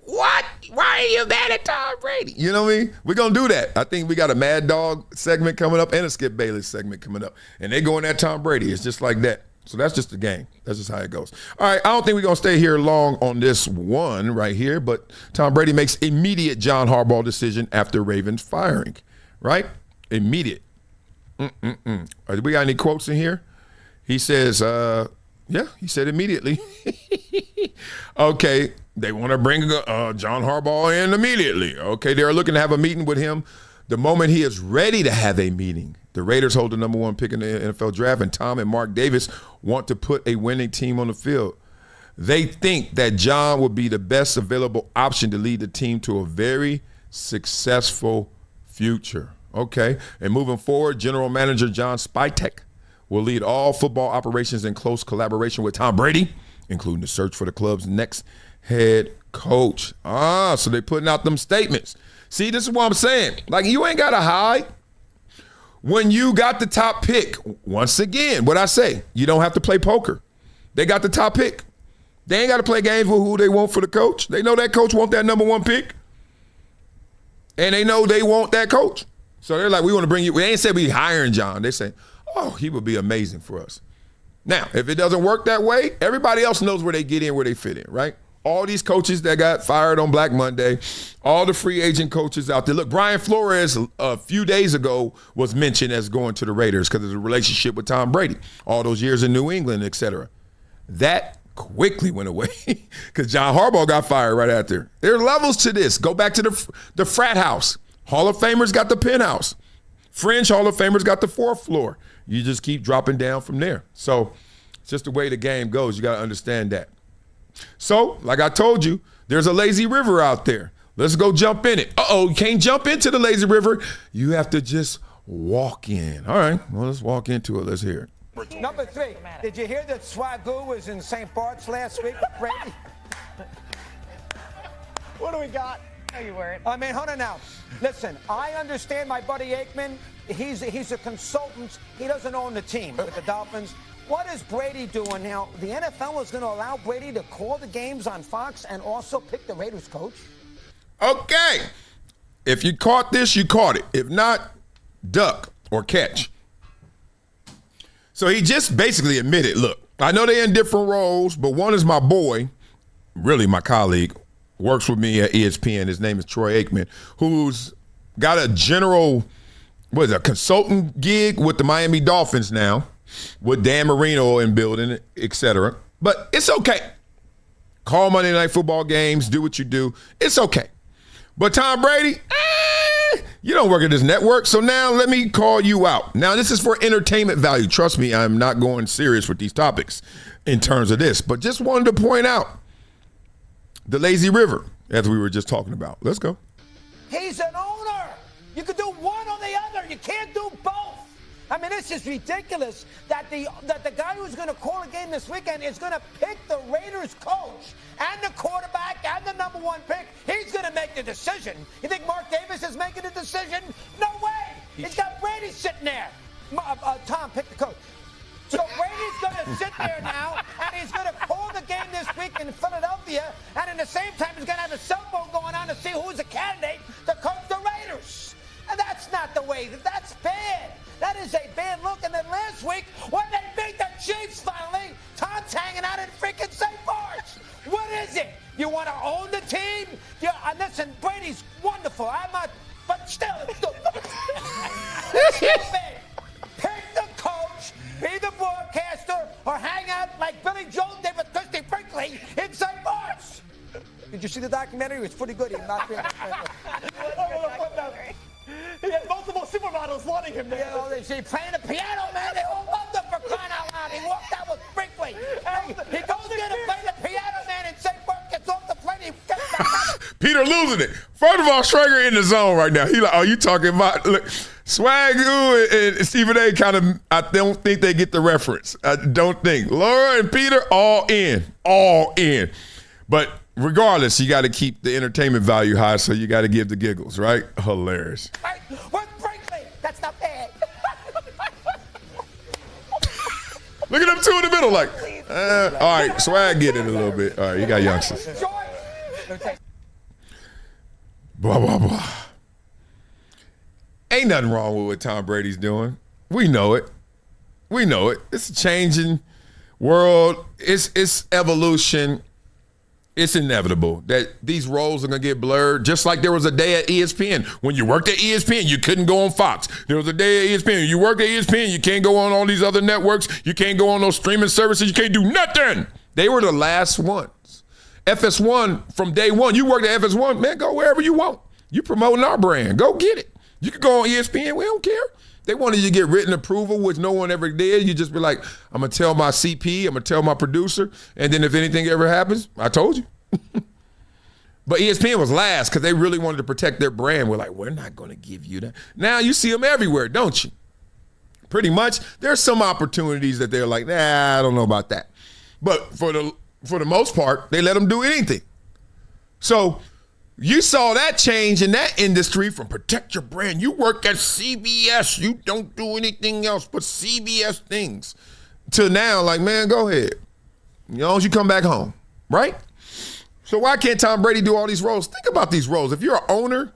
What? Why are you mad at Tom Brady? You know what I mean? We're going to do that. I think we got a Mad Dog segment coming up and a Skip Bayless segment coming up. And they going at Tom Brady. It's just like that. So that's just the game. That's just how it goes. All right, I don't think we're going to stay here long on this one right here, but Tom Brady makes immediate John Harbaugh decision after Ravens firing, right? Immediate. We got any quotes in here? He says, yeah, he said immediately. Okay, they want to bring John Harbaugh in immediately. Okay, they're looking to have a meeting with him the moment he is ready to have a meeting. The Raiders hold the number 1 pick in the NFL draft, and Tom and Mark Davis want to put a winning team on the field. They think that John would be the best available option to lead the team to a very successful future. Okay, and moving forward, General Manager John Spytek will lead all football operations in close collaboration with Tom Brady, including the search for the club's next head coach. So they're putting out them statements. See, this is what I'm saying. Like, you ain't got to hide. When you got the top pick, once again, what I say, you don't have to play poker. They got the top pick. They ain't got to play games with who they want for the coach. They know that coach want that number 1 pick. And they know they want that coach. So they're like, we want to bring you. They ain't said we hiring John. They say, oh, he would be amazing for us. Now, if it doesn't work that way, everybody else knows where they get in, where they fit in, right? All these coaches that got fired on Black Monday, all the free agent coaches out there. Look, Brian Flores a few days ago was mentioned as going to the Raiders because of the relationship with Tom Brady, all those years in New England, et cetera. That quickly went away because John Harbaugh got fired right after. There are levels to this. Go back to the frat house. Hall of Famers got the penthouse. Fringe Hall of Famers got the 4th floor. You just keep dropping down from there. So it's just the way the game goes. You got to understand that. So, like I told you, there's a lazy river out there. Let's go jump in it. You can't jump into the lazy river. You have to just walk in. All right, well, let's walk into it. Let's hear it. Number 3, did you hear that Swagoo was in St. Bart's last week, Brady? What do we got? No, you weren't. I mean, hold on now. Listen, I understand my buddy Aikman. He's a consultant. He doesn't own the team with the Dolphins. What is Brady doing now? The NFL is going to allow Brady to call the games on Fox and also pick the Raiders coach? Okay. If you caught this, you caught it. If not, duck or catch. So he just basically admitted, look, I know they're in different roles, but one is my boy, really my colleague, works with me at ESPN. His name is Troy Aikman, who's got a a consultant gig with the Miami Dolphins now, with Dan Marino in building, et cetera. But it's okay. Call Monday Night Football games, do what you do. It's okay. But Tom Brady, You don't work at this network, so now let me call you out. Now, this is for entertainment value. Trust me, I'm not going serious with these topics in terms of this, but just wanted to point out the lazy river, as we were just talking about. Let's go. He's an owner. You can do one or the other. You can't do both. I mean, this is ridiculous that the guy who's going to call a game this weekend is going to pick the Raiders coach and the quarterback and the number 1 pick. He's going to make the decision. You think Mark Davis is making the decision? No way. He's got Brady sitting there. Tom, pick the coach. So Brady's going to sit there now, and he's going to call the game this week in Philadelphia, and at the same time he's going to have a cell phone going on to see who's a candidate to coach the Raiders. And that's not the way. That's bad. That is a bad look. And then last week, when they beat the Chiefs finally, Tom's hanging out in freaking St. Bart's. What is it? You want to own the team? Listen, Brady's wonderful. I'm not, but still, it's stupid. Pick the coach, be the broadcaster, or hang out like Billy Joel did with Christy Brinkley in St. Bart's. Did you see the documentary? It was pretty good. He knocked me out. He had multiple supermodels wanting him there. You know, they say playing the piano, man. They all loved him for crying out loud. He walked out with Brinkley. He goes there to play the piano, man, and St. Bart gets off the plane. He gets back up. Peter losing it. First of all, Schrager in the zone right now. He like, oh, you talking about, look, Swagoo and Stephen A kind of, I don't think they get the reference. I don't think. Laura and Peter, all in. But regardless, you got to keep the entertainment value high, so you got to give the giggles, right? Hilarious. Right, with Brinkley. That's not bad. Look at them two in the middle, like, all right, Swag get it a little bit. All right, you got youngsters. Blah, blah, blah. Ain't nothing wrong with what Tom Brady's doing. We know it. It's a changing world. It's evolution. It's inevitable that these roles are going to get blurred, just like there was a day at ESPN. When you worked at ESPN, you couldn't go on Fox. There was a day at ESPN. You worked at ESPN, you can't go on all these other networks. You can't go on those streaming services. You can't do nothing. They were the last ones. FS1, from day one, you worked at FS1, man, go wherever you want. You promoting our brand. Go get it. You can go on ESPN. We don't care. They wanted you to get written approval, which no one ever did. You just be like, I'm going to tell my CP, I'm going to tell my producer, and then if anything ever happens, I told you. But ESPN was last because they really wanted to protect their brand. We're like, we're not going to give you that. Now you see them everywhere, don't you? Pretty much. There's some opportunities that they're like, nah, I don't know about that. But for the most part, they let them do anything. So you saw that change in that industry from protect your brand. You work at CBS. You don't do anything else but CBS things. To now, like, man, go ahead. As long as you come back home, right? So why can't Tom Brady do all these roles? Think about these roles. If you're an owner,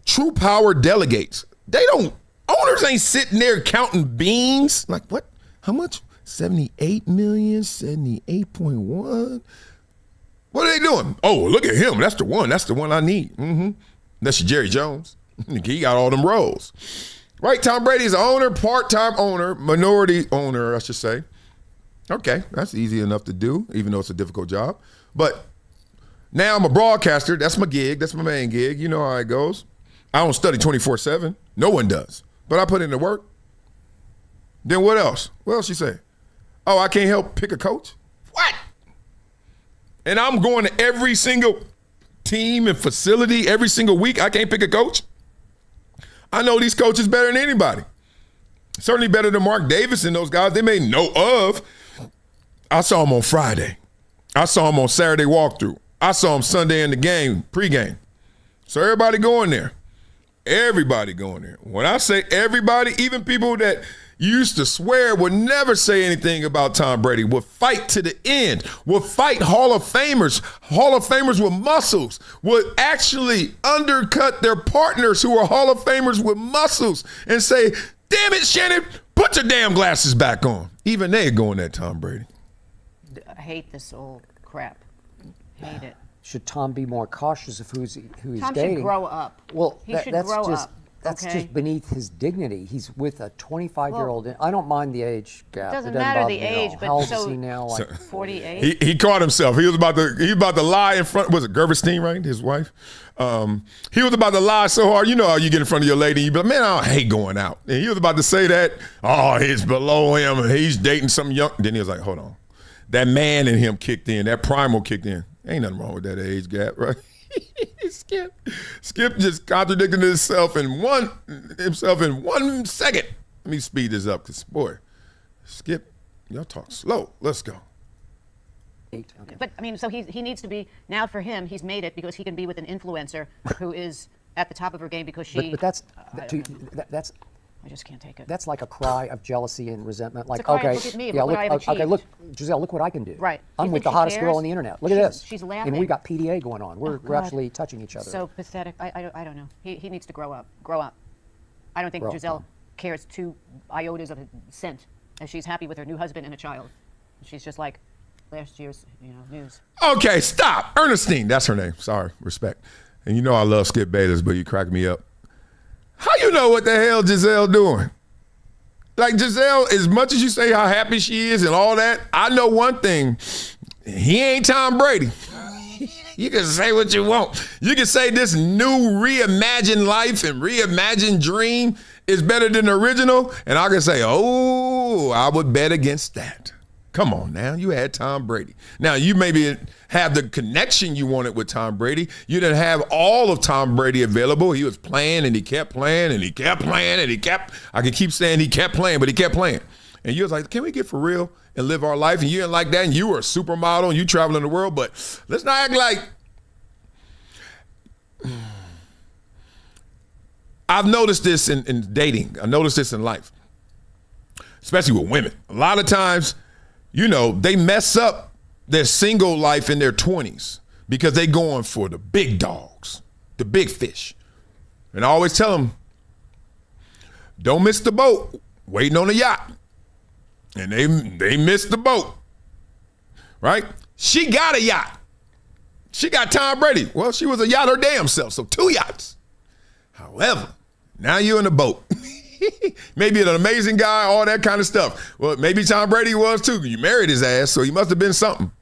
true power delegates. Owners ain't sitting there counting beans. Like, what? How much? 78 million, 78.1. What are they doing? Oh, look at him. That's the one. That's the one I need. That's your Jerry Jones. He got all them roles. Right, Tom Brady's an owner, part-time owner, minority owner, I should say. Okay, that's easy enough to do, even though it's a difficult job. But now I'm a broadcaster. That's my gig. That's my main gig. You know how it goes. I don't study 24/7. No one does. But I put in the work. Then what else? What else you say? Oh, I can't help pick a coach? What? And I'm going to every single team and facility every single week. I can't pick a coach? I know these coaches better than anybody. Certainly better than Mark Davis and those guys they may know of. I saw him on Friday. I saw him on Saturday walkthrough. I saw him Sunday in the game, pregame. So everybody going there. Everybody going there. When I say everybody, even people that used to swear would never say anything about Tom Brady, would fight to the end, would fight Hall of Famers with muscles, would actually undercut their partners who are Hall of Famers with muscles and say, damn it, Shannon, put your damn glasses back on. Even they going at Tom Brady. I hate this old crap. Hate it. Should Tom be more cautious of who he's Tom dating? should grow up. Well, he should grow up. That's okay? just beneath his dignity. He's with a 25-year-old. I don't mind the age gap. It doesn't bother matter me the at all. age, but How old so is he now? Like 48. He caught himself. He was about to lie in front. Was it Gerberstein, right? His wife. He was about to lie so hard. You know how you get in front of your lady, you be like, man, I hate going out. And he was about to say that. Oh, he's below him. He's dating some young. Then he was like, hold on. That man in him kicked in. That primal kicked in. Ain't nothing wrong with that age gap, right? Skip just contradicted himself in 1 second. Let me speed this up, because, boy, Skip, y'all talk slow. Let's go. But, I mean, so he needs to be, now for him, he's made it because he can be with an influencer who is at the top of her game because she... But that's I just can't take it. That's like a cry of jealousy and resentment. Like, a cry of, okay, look at me, yeah, look what I've okay, look, achieved. Giselle, look what I can do. Right. I'm You with think the she hottest girl cares? on the internet. Look at this. She's laughing. And we got PDA going on. We're God. actually touching each other. So pathetic. I don't know. He needs to grow up. Grow up. I don't think Grow up, Giselle cares 2 iotas of a cent, as she's happy with her new husband and a child. She's just like last year's, news. Okay, stop. Ernestine, that's her name. Sorry, respect. And you know I love Skip Bayless, but you crack me up. How you know what the hell Giselle doing? Like, Giselle, as much as you say how happy she is and all that, I know one thing. He ain't Tom Brady. You can say what you want. You can say this new reimagined life and reimagined dream is better than the original, and I can say, oh, I would bet against that. Come on now, you had Tom Brady. Now, you maybe have the connection you wanted with Tom Brady. You didn't have all of Tom Brady available. He was playing, and he kept playing, and he kept playing, and I could keep saying he kept playing, but he kept playing. And you was like, can we get for real and live our life? And you didn't like that, and you were a supermodel, and you traveling the world, but let's not act like... I've noticed this in dating. I noticed this in life, especially with women. A lot of times, they mess up their single life in their 20s because they going for the big dogs, the big fish. And I always tell them, don't miss the boat, waiting on the yacht. And they missed the boat, right? She got a yacht. She got Tom Brady. Well, she was a yacht her damn self, so 2 yachts. However, now you're in a boat. Maybe an amazing guy, all that kind of stuff. Well, maybe Tom Brady was too. You married his ass, so he must have been something.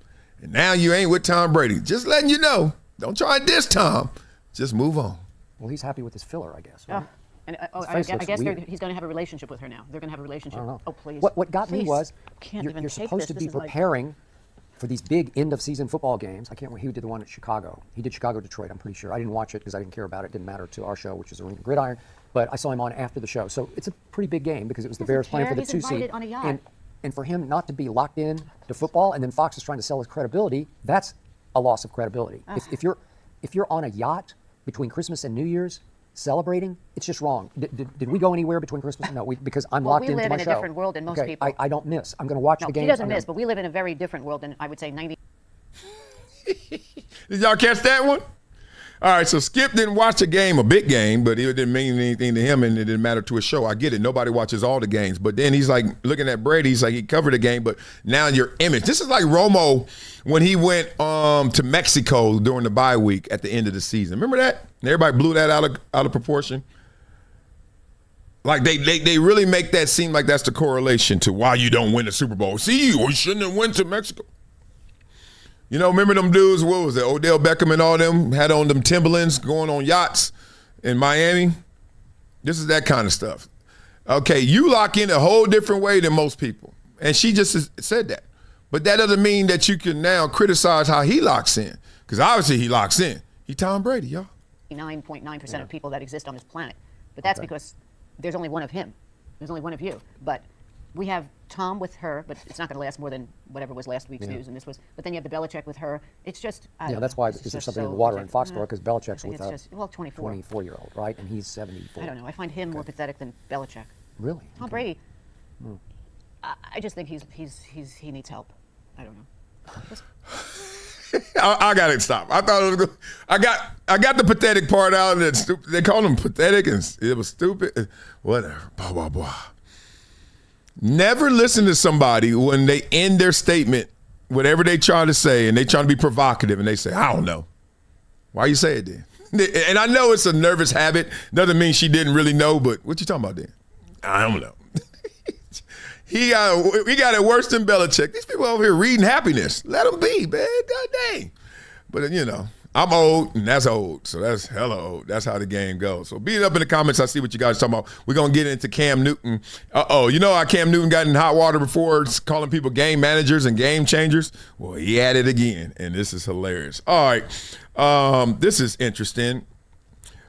And now you ain't with Tom Brady. Just letting you know. Don't try and diss Tom. Just move on. Well, he's happy with his filler, I guess. Right? And I guess he's going to have a relationship with her now. They're going to have a relationship. Oh, please. What got me was you're supposed to be preparing for these big end-of-season football games. I can't remember. He did the one at Chicago. He did Chicago-Detroit, I'm pretty sure. I didn't watch it because I didn't care about it. It didn't matter to our show, which is Arena Gridiron. But I saw him on after the show. So it's a pretty big game because it was the Bears playing for the 2 seed. And for him not to be locked in to football, and then Fox is trying to sell his credibility, that's a loss of credibility. If you're on a yacht between Christmas and New Year's celebrating, it's just wrong. Did we go anywhere between Christmas? No, because I'm locked into my show. We live in a different world than most people. I don't miss. I'm going to watch the game. He doesn't miss, but we live in a very different world than I would say 90. Did y'all catch that one? All right, so Skip didn't watch a game, a big game, but it didn't mean anything to him, and it didn't matter to his show. I get it. Nobody watches all the games. But then he's like looking at Brady. He's like, he covered the game, but now your image. This is like Romo when he went to Mexico during the bye week at the end of the season. Remember that? And everybody blew that out of proportion. Like they really make that seem like that's the correlation to why you don't win the Super Bowl. See, we shouldn't have went to Mexico. Remember them dudes, what was it, Odell Beckham and all them, had on them Timberlands going on yachts in Miami? This is that kind of stuff. Okay, you lock in a whole different way than most people. And she just said that. But that doesn't mean that you can now criticize how he locks in. Because obviously he locks in. He Tom Brady, y'all. 9.9% of people that exist on this planet. But that's because there's only one of him. There's only one of you. But we have Tom with her, but it's not going to last more than whatever was last week's news, and this was. But then you have the Belichick with her. It's just. That's why there's something in the water in Foxborough because Belichick's with a 24. 24-year-old, right? And he's 74. I don't know. I find him more pathetic than Belichick. Really? Tom Brady. I just think he needs help. I don't know. I got it. Stop. I thought it was good. I got the pathetic part out. And they called him pathetic, and it was stupid. Whatever. Blah blah blah. Never listen to somebody when they end their statement, whatever they try to say, and they trying to be provocative, and they say, I don't know. Why you say it then? And I know it's a nervous habit. Doesn't mean she didn't really know, but what you talking about then? I don't know. We got it worse than Belichick. These people over here reading happiness. Let them be, man. God dang. But, I'm old, and that's old. So that's hella old. That's how the game goes. So beat it up in the comments. I see what you guys are talking about. We're going to get into Cam Newton. You know how Cam Newton got in hot water before calling people game managers and game changers? Well, he had it again, and this is hilarious. All right. This is interesting.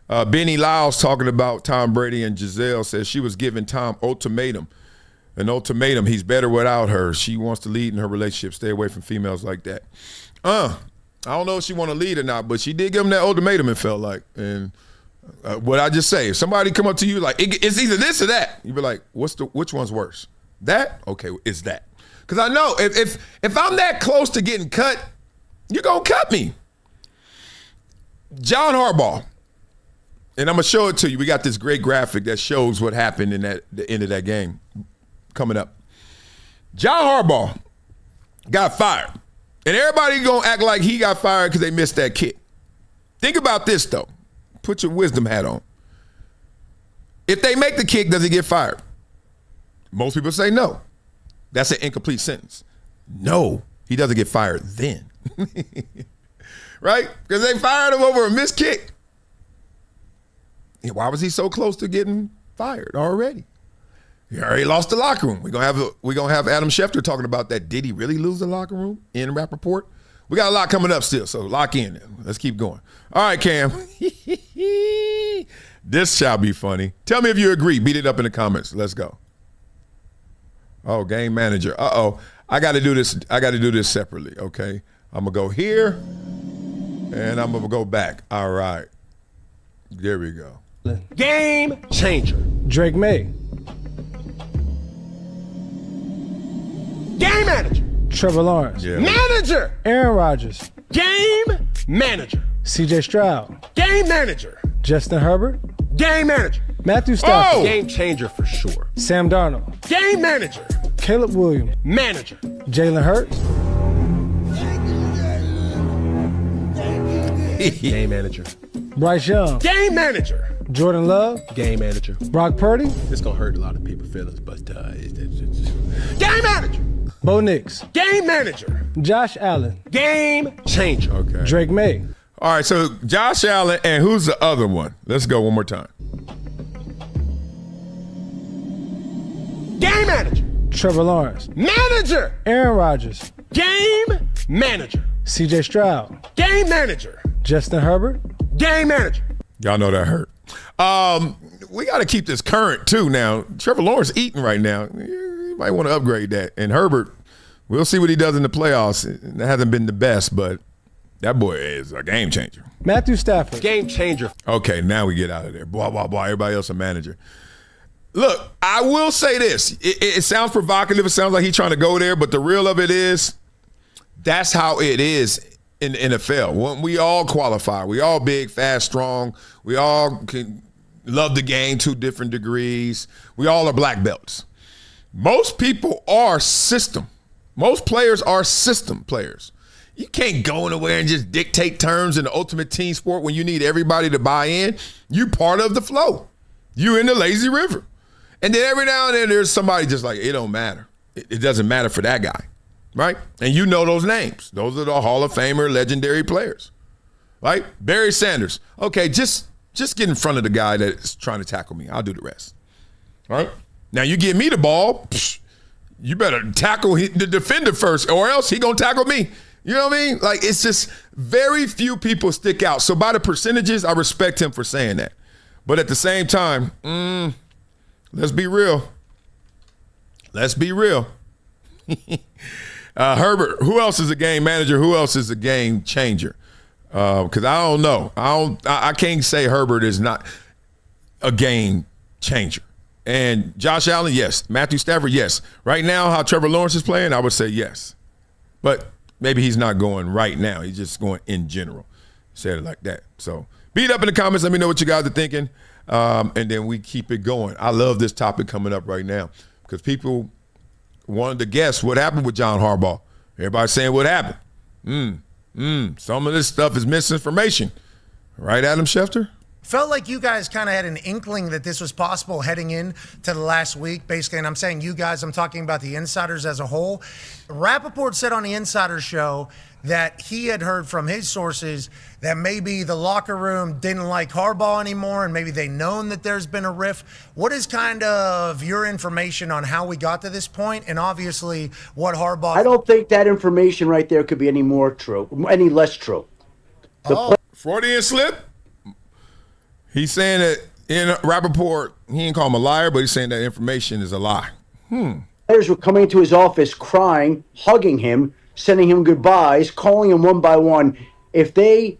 Benny Lyles talking about Tom Brady, and Giselle says she was giving Tom an ultimatum. He's better without her. She wants to lead in her relationship. Stay away from females like that. I don't know if she want to lead or not, but she did give him that ultimatum, it felt like. And what I just say, if somebody come up to you like, it's either this or that, you be like, which one's worse? That? Okay, it's that. Because I know if I'm that close to getting cut, you're going to cut me. John Harbaugh, and I'm going to show it to you. We got this great graphic that shows what happened in the end of that game coming up. John Harbaugh got fired. And everybody going to act like he got fired because they missed that kick. Think about this, though. Put your wisdom hat on. If they make the kick, does he get fired? Most people say no. That's an incomplete sentence. No, he doesn't get fired then. Right? Because they fired him over a missed kick. And why was he so close to getting fired already? He already lost the locker room. We're gonna have Adam Schefter talking about that. Did he really lose the locker room in Rappaport? We got a lot coming up still, so lock in. Let's keep going. All right, Cam. This shall be funny. Tell me if you agree. Beat it up in the comments. Let's go. Oh, game manager. I got to do this. I got to do this separately. Okay. I'm gonna go here, and I'm gonna go back. All right. There we go. Game changer. Drake May. Game manager. Trevor Lawrence. Yeah. Manager. Aaron Rodgers. Game manager. CJ Stroud. Game manager. Justin Herbert. Game manager. Matthew Stafford. Game changer for sure. Sam Darnold. Game manager. Caleb Williams. Manager. Jalen Hurts. Game manager. Bryce Young. Game manager. Jordan Love. Game manager. Brock Purdy. It's going to hurt a lot of people's feelings, but game manager. Bo Nix. Game manager. Josh Allen. Game changer. Okay. Drake May. All right, so Josh Allen, and who's the other one? Let's go one more time. Game manager. Trevor Lawrence. Manager. Aaron Rodgers. Game manager. CJ Stroud. Game manager. Justin Herbert. Game manager. Y'all know that hurt. We got to keep this current, too, now. Trevor Lawrence eating right now. You might want to upgrade that. And Herbert, we'll see what he does in the playoffs. It hasn't been the best, but that boy is a game changer. Matthew Stafford. Game changer. Okay, now we get out of there. Blah, blah, blah. Everybody else a manager. Look, I will say this. It sounds provocative. It sounds like he's trying to go there, but the real of it is that's how it is in the NFL. When we all qualify. We all big, fast, strong. We all can love the game to different degrees. We all are black belts. Most people are system. Most players are system players. You can't go anywhere and just dictate terms in the ultimate team sport when you need everybody to buy in. You part of the flow. You in the lazy river. And then every now and then there's somebody just like, it don't matter. It doesn't matter for that guy, right? And you know those names. Those are the Hall of Famer, legendary players, right? Barry Sanders. Okay, just get in front of the guy that's trying to tackle me. I'll do the rest, all right? Now you give me the ball, you better tackle the defender first or else he gonna tackle me. You know what I mean? Like, it's just very few people stick out. So by the percentages, I respect him for saying that. But at the same time, let's be real. Let's be real. Herbert, who else is a game manager? Who else is a game changer? Because I don't know. I can't say Herbert is not a game changer. And Josh Allen, yes. Matthew Stafford, yes. Right now, how Trevor Lawrence is playing, I would say yes. But maybe he's not going right now. He's just going in general. Said it like that. So beat up in the comments. Let me know what you guys are thinking. And then we keep it going. I love this topic coming up right now because people wanted to guess what happened with John Harbaugh. Everybody's saying what happened. Some of this stuff is misinformation. Right, Adam Schefter? Felt like you guys kind of had an inkling that this was possible heading in to the last week, basically. And I'm saying you guys, I'm talking about the insiders as a whole. Rappaport said on the Insider Show that he had heard from his sources that maybe the locker room didn't like Harbaugh anymore, and maybe they known that there's been a rift. What is kind of your information on how we got to this point, and obviously what Harbaugh... I don't think that information right there could be any more true, any less true. Freudian slip? He's saying that in Rappaport, he didn't call him a liar, but he's saying that information is a lie. Players were coming into his office crying, hugging him, sending him goodbyes, calling him one by one. If they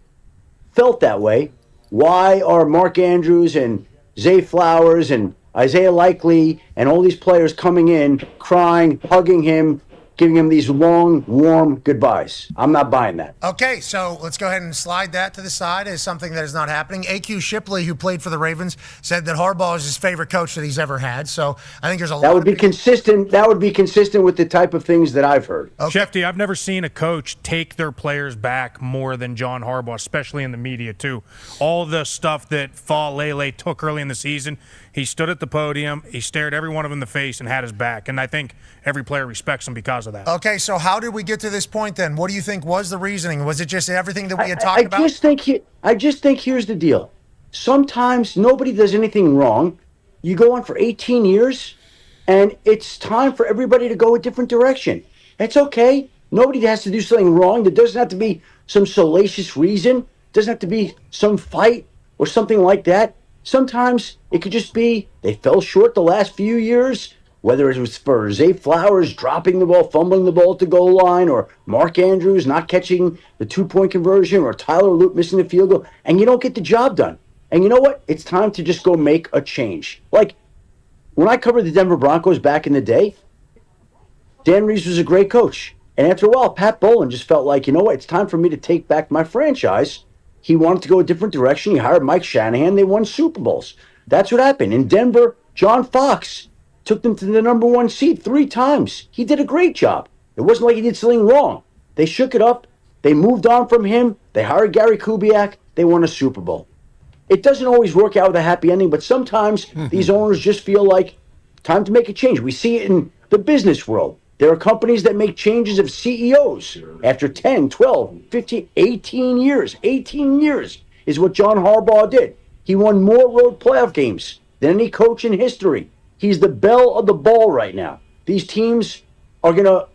felt that way, why are Mark Andrews and Zay Flowers and Isaiah Likely and all these players coming in, crying, hugging him, giving him these long, warm goodbyes? I'm not buying that. Okay, so let's go ahead and slide that to the side as something that is not happening. A.Q. Shipley, who played for the Ravens, said that Harbaugh is his favorite coach that he's ever had. So I think there's a lot That would be consistent. That would be consistent with the type of things that I've heard. Shefty, I've never seen a coach take their players back more than John Harbaugh, especially in the media, too. All the stuff that Fa Lele took early in the season, he stood at the podium, he stared every one of them in the face and had his back. And I think every player respects him because of that. Okay, so how did we get to this point then? What do you think was the reasoning? Was it just everything that we had talked about? I just think here's the deal. Sometimes nobody does anything wrong. You go on for 18 years, and it's time for everybody to go a different direction. It's okay. Nobody has to do something wrong. There doesn't have to be some salacious reason. It doesn't have to be some fight or something like that. Sometimes it could just be they fell short the last few years, whether it was for Zay Flowers dropping the ball, fumbling the ball at the goal line, or Mark Andrews not catching the 2-point conversion, or Tyler Loop missing the field goal, and you don't get the job done. And you know what? It's time to just go make a change. Like, when I covered the Denver Broncos back in the day, Dan Reeves was a great coach. And after a while, Pat Bowlen just felt like, you know what? It's time for me to take back my franchise. He wanted to go a different direction. He hired Mike Shanahan. They won Super Bowls. That's what happened. In Denver, John Fox took them to the #1 seed 3 times. He did a great job. It wasn't like he did something wrong. They shook it up. They moved on from him. They hired Gary Kubiak. They won a Super Bowl. It doesn't always work out with a happy ending, but sometimes these owners just feel like time to make a change. We see it in the business world. There are companies that make changes of CEOs after 10, 12, 15, 18 years. 18 years is what John Harbaugh did. He won more road playoff games than any coach in history. He's the belle of the ball right now. These teams are going to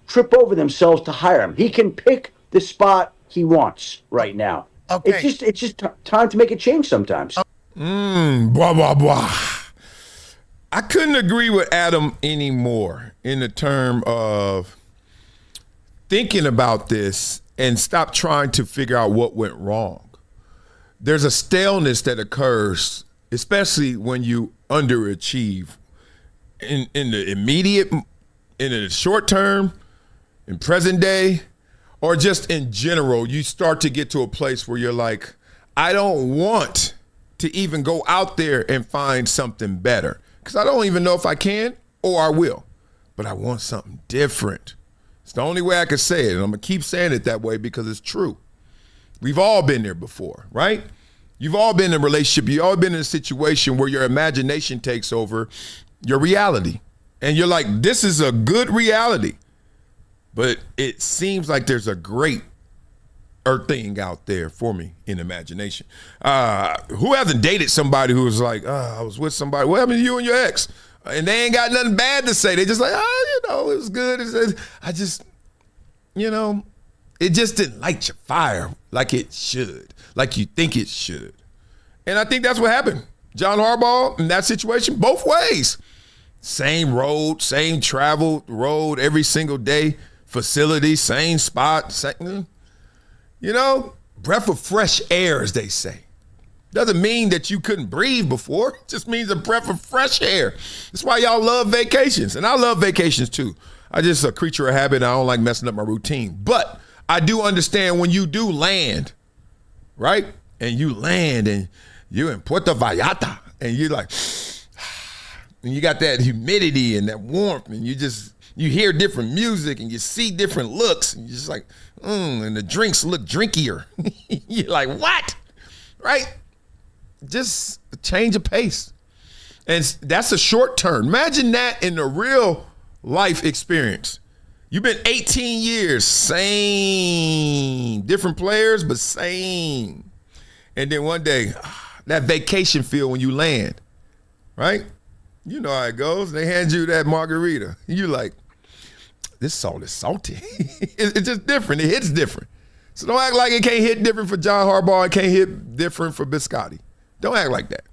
trip over themselves to hire him. He can pick the spot he wants right now. Okay. It's just time to make a change sometimes. Blah, blah, blah. I couldn't agree with Adam anymore in the term of thinking about this and stop trying to figure out what went wrong. There's a staleness that occurs, especially when you underachieve in the immediate, in the short term, in present day, or just in general. You start to get to a place where you're like, I don't want to even go out there and find something better because I don't even know if I can or I will, but I want something different. It's the only way I can say it, and I'm going to keep saying it that way because it's true. We've all been there before, right? You've all been in a relationship. You've all been in a situation where your imagination takes over your reality. And you're like, this is a good reality. But it seems like there's a great thing out there for me in imagination. Who hasn't dated somebody who was like, I was with somebody. What happened to you and your ex? And they ain't got nothing bad to say. They just like, it was good. I just, it just didn't light your fire like it should, like you think it should. And I think that's what happened. John Harbaugh in that situation, both ways. Same road, same traveled road every single day, facility, same spot, breath of fresh air, as they say. Doesn't mean that you couldn't breathe before. It just means a breath of fresh air. That's why y'all love vacations. And I love vacations too. I'm just a creature of habit. I don't like messing up my routine. But I do understand when you do land, right? And you land and you're in Puerto Vallarta and you're like, and you got that humidity and that warmth and you just you hear different music and you see different looks, and you're just like, and the drinks look drinkier. You're like, what? Right? Just a change of pace. And that's a short term. Imagine that in the real life experience. You've been 18 years, same. Different players, but same. And then one day, that vacation feel when you land, right? You know how it goes. They hand you that margarita. You're like, this salt is salty. It's just different. It hits different. So don't act like it can't hit different for John Harbaugh. It can't hit different for Biscotti. Don't act like that.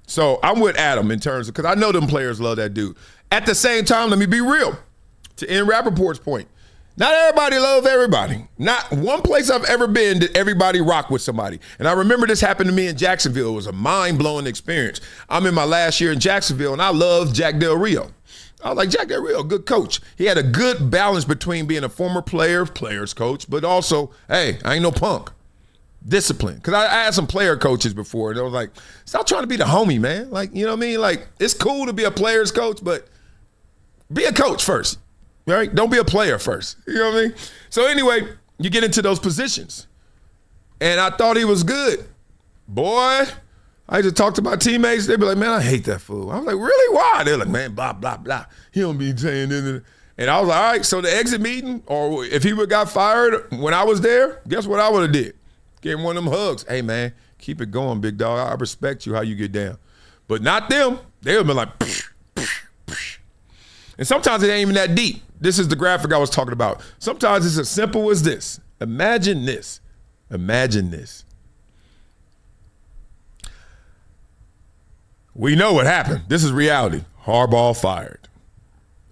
So I'm with Adam in terms of, because I know them players love that dude. At the same time, let me be real. To end Rappaport's point, not everybody loves everybody. Not one place I've ever been did everybody rock with somebody. And I remember this happened to me in Jacksonville. It was a mind-blowing experience. I'm in my last year in Jacksonville, and I loved Jack Del Rio. I was like, Jack Del Rio, good coach. He had a good balance between being a former player's coach, but also, hey, I ain't no punk. Discipline. Because I had some player coaches before, and I was like, stop trying to be the homie, man. Like, you know what I mean? Like, it's cool to be a player's coach, but be a coach first. Right? Don't be a player first. You know what I mean? So anyway, you get into those positions. And I thought he was good. Boy, I used to talk to my teammates. They'd be like, man, I hate that fool. I was like, really? Why? They're like, man, blah, blah, blah. He don't be saying this. And I was like, all right, so the exit meeting, or if he would got fired when I was there, guess what I would have did? Gave him one of them hugs. Hey, man, keep it going, big dog. I respect you how you get down. But not them. They would have been like, psh, psh, psh. And sometimes it ain't even that deep. This is the graphic I was talking about. Sometimes it's as simple as this. Imagine this. Imagine this. We know what happened. This is reality. Harbaugh fired.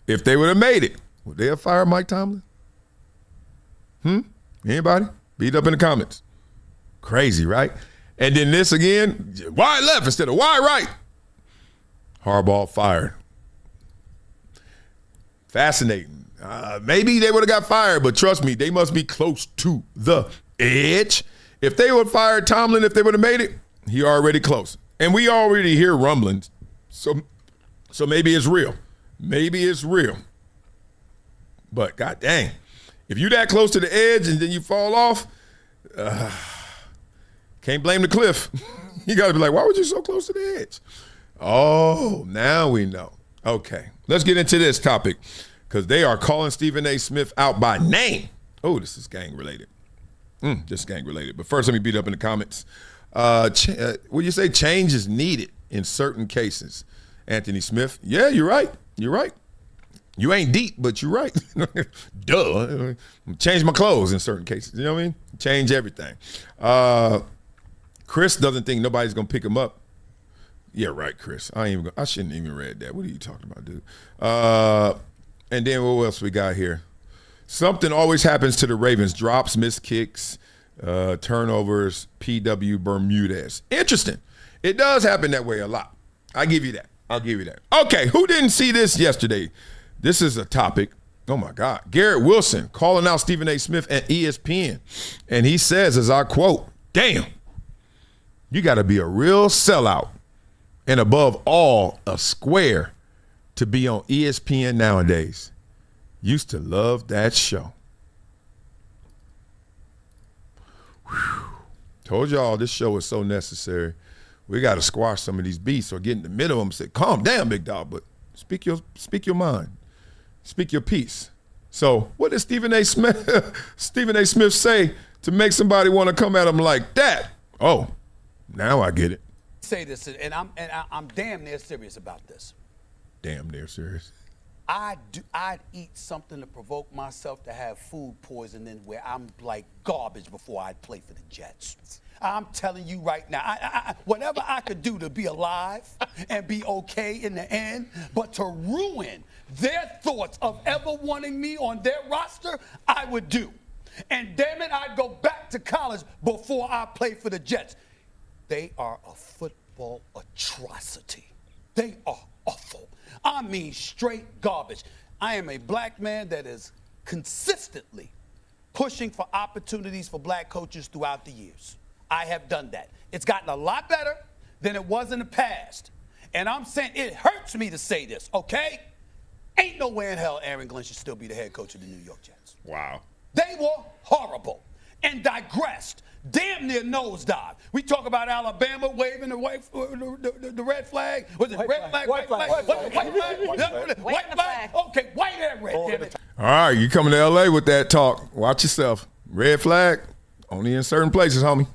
If they would have made it, would they have fired Mike Tomlin? Anybody? Beat up in the comments. Crazy, right? And then this again, wide left instead of wide right. Harbaugh fired. Fascinating. Maybe they would have got fired, but trust me, they must be close to the edge. If they would have fired Tomlin, if they would have made it, he already close. And we already hear rumblings. So maybe it's real. Maybe it's real. But god dang, if you that close to the edge and then you fall off, can't blame the cliff. You got to be like, why were you so close to the edge? Oh, now we know. Okay, let's get into this topic because they are calling Stephen A. Smith out by name. Oh, this is gang related. This is gang related. But first, let me beat up in the comments. What do you say? Change is needed in certain cases. Anthony Smith. Yeah, you're right. You're right. You ain't deep, but you're right. Duh. Change my clothes in certain cases. You know what I mean? Change everything. Chris doesn't think nobody's gonna pick him up. Yeah, right, Chris. I shouldn't even read that. What are you talking about, dude? And then what else we got here? Something always happens to the Ravens. Drops, missed kicks, turnovers, P.W. Bermudez. Interesting. It does happen that way a lot. I give you that. I'll give you that. Okay, who didn't see this yesterday? This is a topic. Oh, my God. Garrett Wilson calling out Stephen A. Smith at ESPN. And he says, as I quote, damn, you got to be a real sellout and above all, a square to be on ESPN nowadays. Used to love that show. Whew. Told y'all this show is so necessary. We got to squash some of these beasts or get in the middle of them and say, calm down, big dog, but speak your mind. Speak your piece. So what did Stephen A. Smith say to make somebody want to come at him like that? Oh, now I get it. Say this, and I'm damn near serious about this. Damn near serious. I'd eat something to provoke myself to have food poisoning where I'm like garbage before I'd play for the Jets. I'm telling you right now, whatever I could do to be alive and be okay in the end, but to ruin their thoughts of ever wanting me on their roster, I would do. And damn it, I'd go back to college before I play for the Jets. They are a football atrocity. They are awful. I mean straight garbage. I am a black man that is consistently pushing for opportunities for black coaches throughout the years. I have done that. It's gotten a lot better than it was in the past. And I'm saying it hurts me to say this, okay? Ain't no way in hell Aaron Glenn should still be the head coach of the New York Jets. Wow. They were horrible and digressed. Damn near nosedive. We talk about Alabama waving the red flag. Was it red flag? White flag? White flag? White flag? Okay, white and red. Damn it. All right, you coming to L.A. with that talk. Watch yourself. Red flag, only in certain places, homie.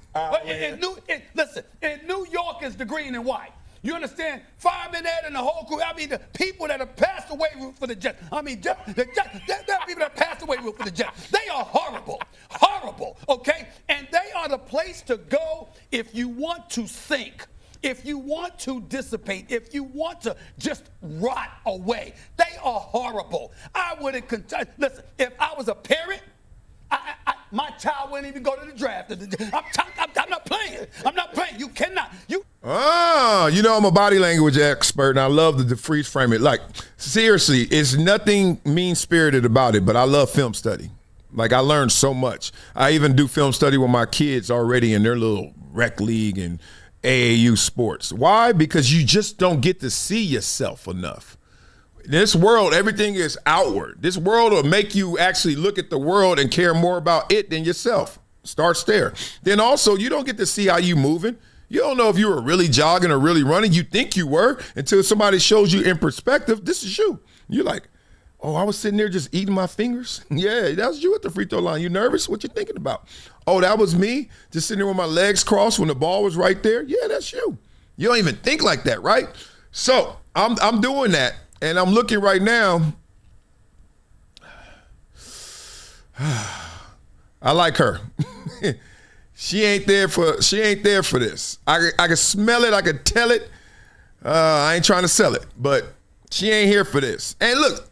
Listen, in New York it's the green and white. You understand? Fireman Ed and the whole crew. I mean, the people that have passed away root for the Jets. I mean, there are people that passed away root for the Jets. They are horrible. Horrible, okay? And they are the place to go if you want to sink, if you want to dissipate, if you want to just rot away. They are horrible. I wouldn't listen, if I was a parent, my child wouldn't even go to the draft. I'm not playing. I'm not playing. You cannot. You know I'm a body language expert, and I love to freeze frame it. Like, seriously, it's nothing mean-spirited about it, but I love film study. Like, I learned so much. I even do film study with my kids already in their little rec league and AAU sports. Why? Because you just don't get to see yourself enough. This world, everything is outward. This world will make you actually look at the world and care more about it than yourself. Starts there. Then also, you don't get to see how you moving. You don't know if you were really jogging or really running. You think you were until somebody shows you in perspective, this is you. You're like, oh, I was sitting there just eating my fingers. Yeah, that was you at the free throw line. You nervous? What you thinking about? Oh, that was me just sitting there with my legs crossed when the ball was right there. Yeah, that's you. You don't even think like that, right? So I'm doing that. And I'm looking right now. I like her. She ain't there for this. I can smell it. I can tell it. I ain't trying to sell it, but she ain't here for this. And look,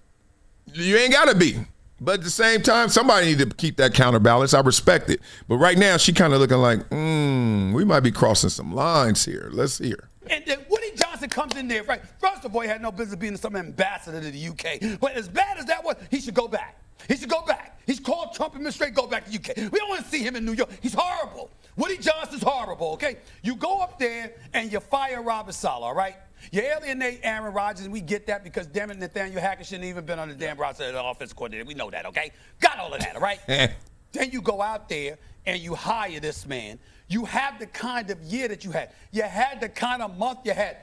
you ain't gotta be. But at the same time, somebody need to keep that counterbalance. I respect it. But right now, she kind of looking like, we might be crossing some lines here. Let's hear. And then Woody Johnson comes in there, right? First of all, he had no business being some ambassador to the UK. But as bad as that was, he should go back. He should go back. He's called Trump administration, go back to UK. We don't want to see him in New York. He's horrible. Woody Johnson's horrible, okay? You go up there and you fire Robert Saleh, all right? You alienate Aaron Rodgers, and we get that because, damn it, Nathaniel Hackett shouldn't even been on the damn roster of the offensive coordinator. We know that, okay? Got all of that, all right? Then you go out there and you hire this man. You have the kind of year that you had. You had the kind of month you had.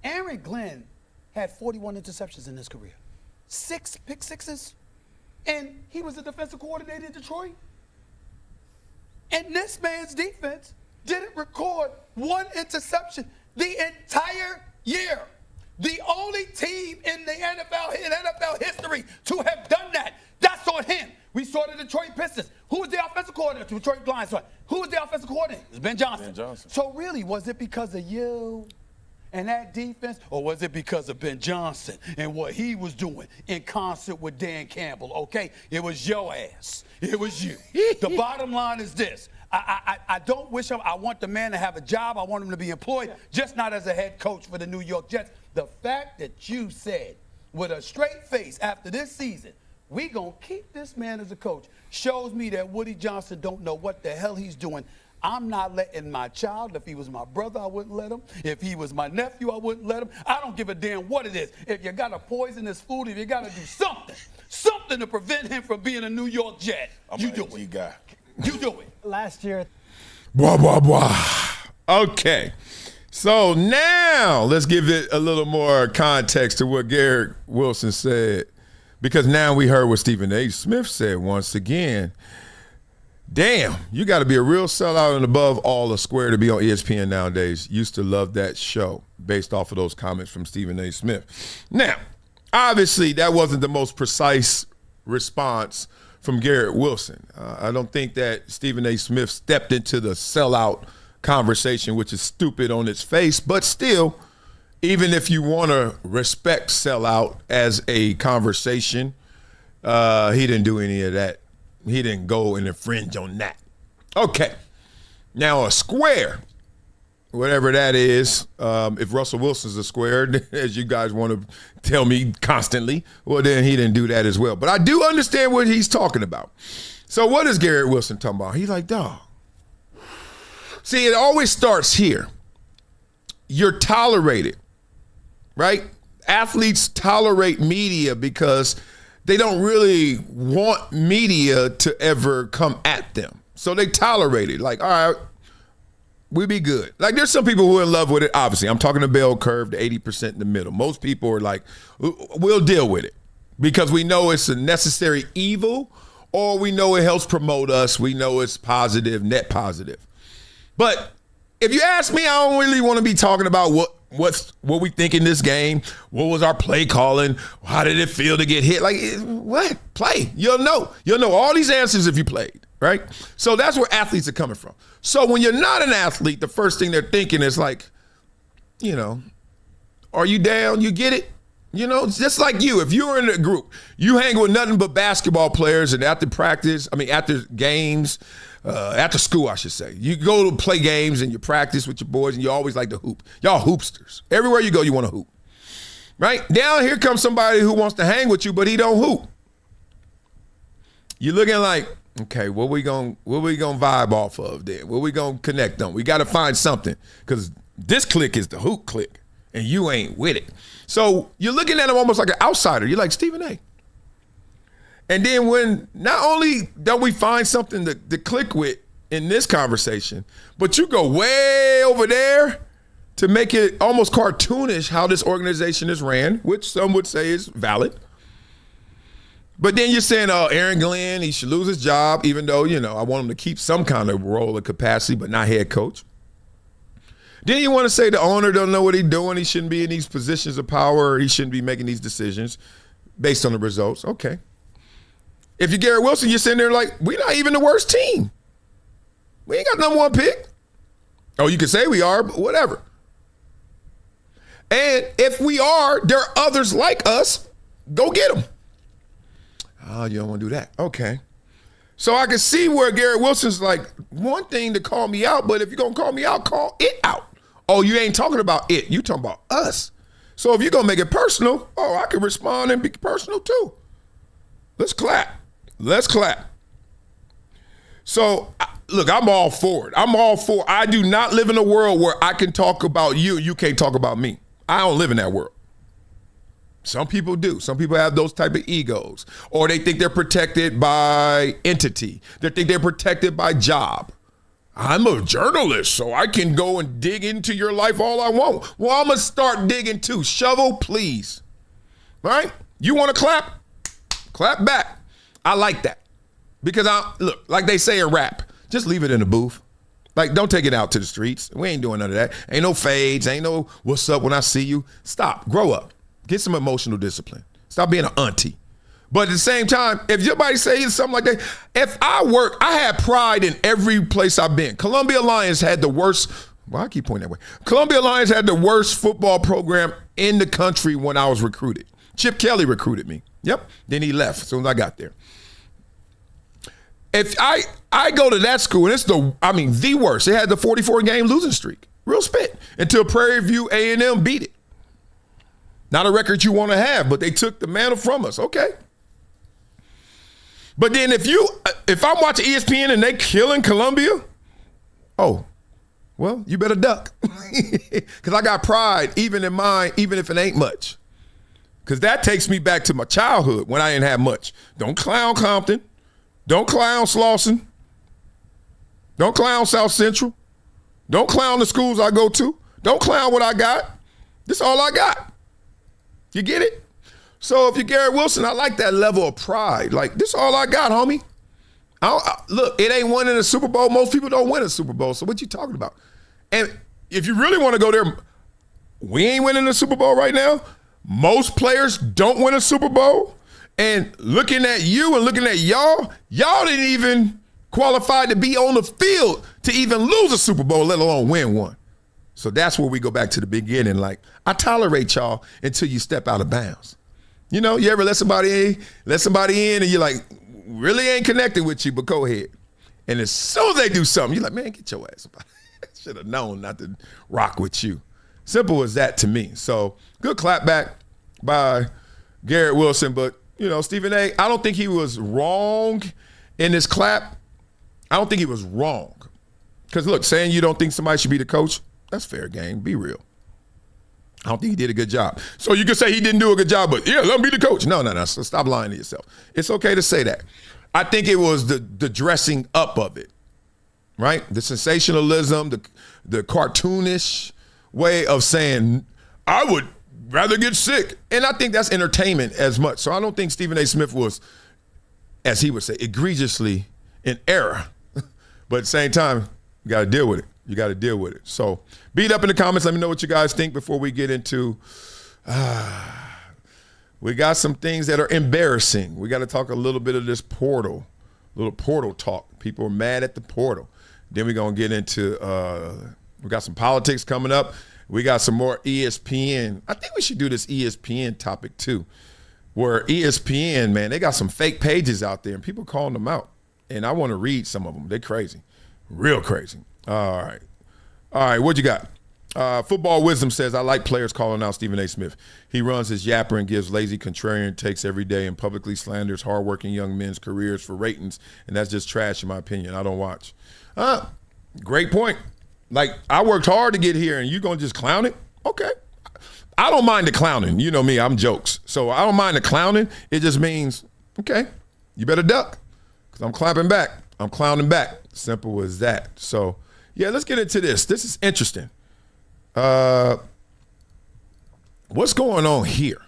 Aaron Glenn had 41 interceptions in his career. 6 pick sixes. And he was the defensive coordinator in Detroit. And this man's defense didn't record 1 interception the entire year. The only team in the NFL history to have done that. That's on him. We saw the Detroit Pistons. Who was the offensive coordinator? Detroit Lions. Who was the offensive coordinator? It was Ben Johnson. So really, was it because of you and that defense, or was it because of Ben Johnson and what he was doing in concert with Dan Campbell? Okay, it was your ass. It was you. The bottom line is this. I don't wish him. I want the man to have a job. I want him to be employed, just not as a head coach for the New York Jets. The fact that you said with a straight face after this season, we gonna keep this man as a coach, shows me that Woody Johnson don't know what the hell he's doing. I'm not letting my child. If he was my brother, I wouldn't let him. If he was my nephew, I wouldn't let him. I don't give a damn what it is. If you got to poison his food, if you got to do something to prevent him from being a New York Jet, you do it. You do it. Last year. Blah, blah, blah. Okay. So now let's give it a little more context to what Garrett Wilson said, because now we heard what Stephen A. Smith said once again. Damn, you got to be a real sellout and above all a square to be on ESPN nowadays. Used to love that show based off of those comments from Stephen A. Smith. Now, obviously, that wasn't the most precise response from Garrett Wilson. I don't think that Stephen A. Smith stepped into the sellout conversation, which is stupid on its face, but still, even if you want to respect sellout as a conversation, he didn't do any of that. He didn't go and infringe on that. Okay. Now a square, whatever that is, if Russell Wilson's a square, as you guys want to tell me constantly, well, then he didn't do that as well. But I do understand what he's talking about. So what is Garrett Wilson talking about? He's like, dog. See, it always starts here. You're tolerated, right? athletes tolerate media because they don't really want media to ever come at them. So they tolerate it. Like, all right, we'll be good. Like, there's some people who are in love with it. Obviously, I'm talking the bell curve, the 80% in the middle. Most people are like, we'll deal with it because we know it's a necessary evil, or we know it helps promote us. We know it's positive, net positive. But if you ask me, I don't really want to be talking about what we think in this game. What was our play calling? How did it feel to get hit? Like, what? Play. You'll know. You'll know all these answers if you played, right? So that's where athletes are coming from. So when you're not an athlete, the first thing they're thinking is like, you know, are you down? You get it? You know, just like you. If you're in a group, you hang with nothing but basketball players, and after games, after school, I should say, you go to play games and you practice with your boys, and you always like to hoop. Y'all hoopsters. Everywhere you go, you want to hoop, right? Now here comes somebody who wants to hang with you, but he don't hoop. You're looking like, okay, what we gonna vibe off of then? What we gonna connect on? We got to find something, because this clique is the hoop clique, and you ain't with it. So you're looking at him almost like an outsider. You're like, Stephen A. And then when not only don't we find something to click with in this conversation, but you go way over there to make it almost cartoonish how this organization is ran, which some would say is valid. But then you're saying, oh, Aaron Glenn, he should lose his job, even though, you know, I want him to keep some kind of role of capacity, but not head coach. Then you want to say the owner don't know what he's doing. He shouldn't be in these positions of power. Or he shouldn't be making these decisions based on the results. Okay. If you're Garrett Wilson, you're sitting there like, we're not even the worst team. We ain't got number one pick. Oh, you can say we are, but whatever. And if we are, there are others like us. Go get them. Oh, you don't want to do that. Okay. So I can see where Garrett Wilson's like, one thing to call me out, but if you're going to call me out, call it out. Oh, you ain't talking about it. You talking about us. So if you're going to make it personal, oh, I can respond and be personal too. Let's clap. Let's clap. So, look, I'm all for it. I do not live in a world where I can talk about you, you can't talk about me. I don't live in that world. Some people do. Some people have those type of egos. Or they think they're protected by entity. They think they're protected by job. I'm a journalist, so I can go and dig into your life all I want. Well, I'm going to start digging too. Shovel, please. All right? You want to clap? Clap back. I like that. Because, look, like they say in rap, just leave it in the booth. Like, don't take it out to the streets. We ain't doing none of that. Ain't no fades. Ain't no what's up when I see you. Stop. Grow up. Get some emotional discipline. Stop being an auntie. But at the same time, if somebody says something like that, if I had pride in every place I've been. Columbia Lions had the worst, well, I keep pointing that way. Columbia Lions had the worst football program in the country when I was recruited. Chip Kelly recruited me. Yep. Then he left as soon as I got there. If I go to that school, and it's the worst. They had the 44-game losing streak. Real spit. Until Prairie View A&M beat it. Not a record you want to have, but they took the mantle from us. Okay. But then if I'm watching ESPN and they killing Columbia, oh, well, you better duck. Because I got pride even in mine, even if it ain't much. Because that takes me back to my childhood when I didn't have much. Don't clown Compton. Don't clown Slauson. Don't clown South Central. Don't clown the schools I go to. Don't clown what I got. This is all I got. You get it? So if you're Garrett Wilson, I like that level of pride. Like, this is all I got, homie. Look, it ain't winning a Super Bowl. Most people don't win a Super Bowl. So what you talking about? And if you really want to go there, we ain't winning a Super Bowl right now. Most players don't win a Super Bowl. And looking at you and looking at y'all didn't even qualify to be on the field to even lose a Super Bowl, let alone win one. So that's where we go back to the beginning. Like, I tolerate y'all until you step out of bounds. You know, you ever let somebody in and you're like, really ain't connected with you, but go ahead. And as soon as they do something, you're like, man, get your ass up. Should have known not to rock with you. Simple as that to me. So good clap back by Garrett Wilson. But, you know, Stephen A., I don't think he was wrong in this clap. I don't think he was wrong. Because, look, saying you don't think somebody should be the coach, that's fair game. Be real. I don't think he did a good job. So you could say he didn't do a good job, but yeah, let him be the coach. No. So stop lying to yourself. It's okay to say that. I think it was the dressing up of it, right? The sensationalism, the cartoonish way of saying, I would rather get sick. And I think that's entertainment as much. So I don't think Stephen A. Smith was, as he would say, egregiously in error. But at the same time, you got to deal with it. You got to deal with it. So beat up in the comments. Let me know what you guys think before we get into, we got some things that are embarrassing. We got to talk a little bit of this portal, little portal talk. People are mad at the portal. Then we're going to get into, we got some politics coming up. We got some more ESPN. I think we should do this ESPN topic too, where ESPN, man, they got some fake pages out there and people calling them out. And I want to read some of them. They're crazy, real crazy. All right, what you got? Football Wisdom says, I like players calling out Stephen A. Smith. He runs his yapper and gives lazy contrarian takes every day and publicly slanders hardworking young men's careers for ratings, and that's just trash in my opinion. I don't watch. Great point. Like, I worked hard to get here and you going to just clown it? Okay. I don't mind the clowning. You know me, I'm jokes. So I don't mind the clowning. It just means, okay, you better duck because I'm clapping back. I'm clowning back. Simple as that. So, yeah, let's get into this. This is interesting. What's going on here?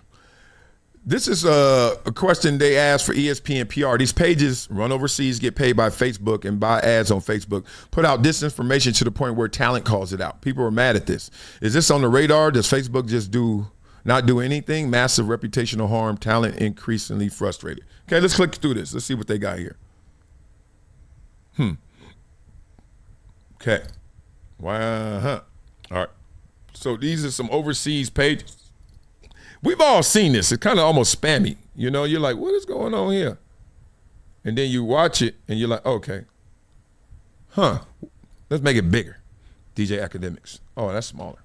This is a question they asked for ESPN PR. These pages run overseas, get paid by Facebook and buy ads on Facebook, put out disinformation to the point where talent calls it out. People are mad at this. Is this on the radar? Does Facebook just not do anything? Massive reputational harm, talent increasingly frustrated. Okay, let's click through this. Let's see what they got here. Okay. Wow. All right. So these are some overseas pages. We've all seen this. It's kind of almost spammy. You know, you're like, what is going on here? And then you watch it and you're like, okay. Let's make it bigger. DJ Academics. Oh, that's smaller.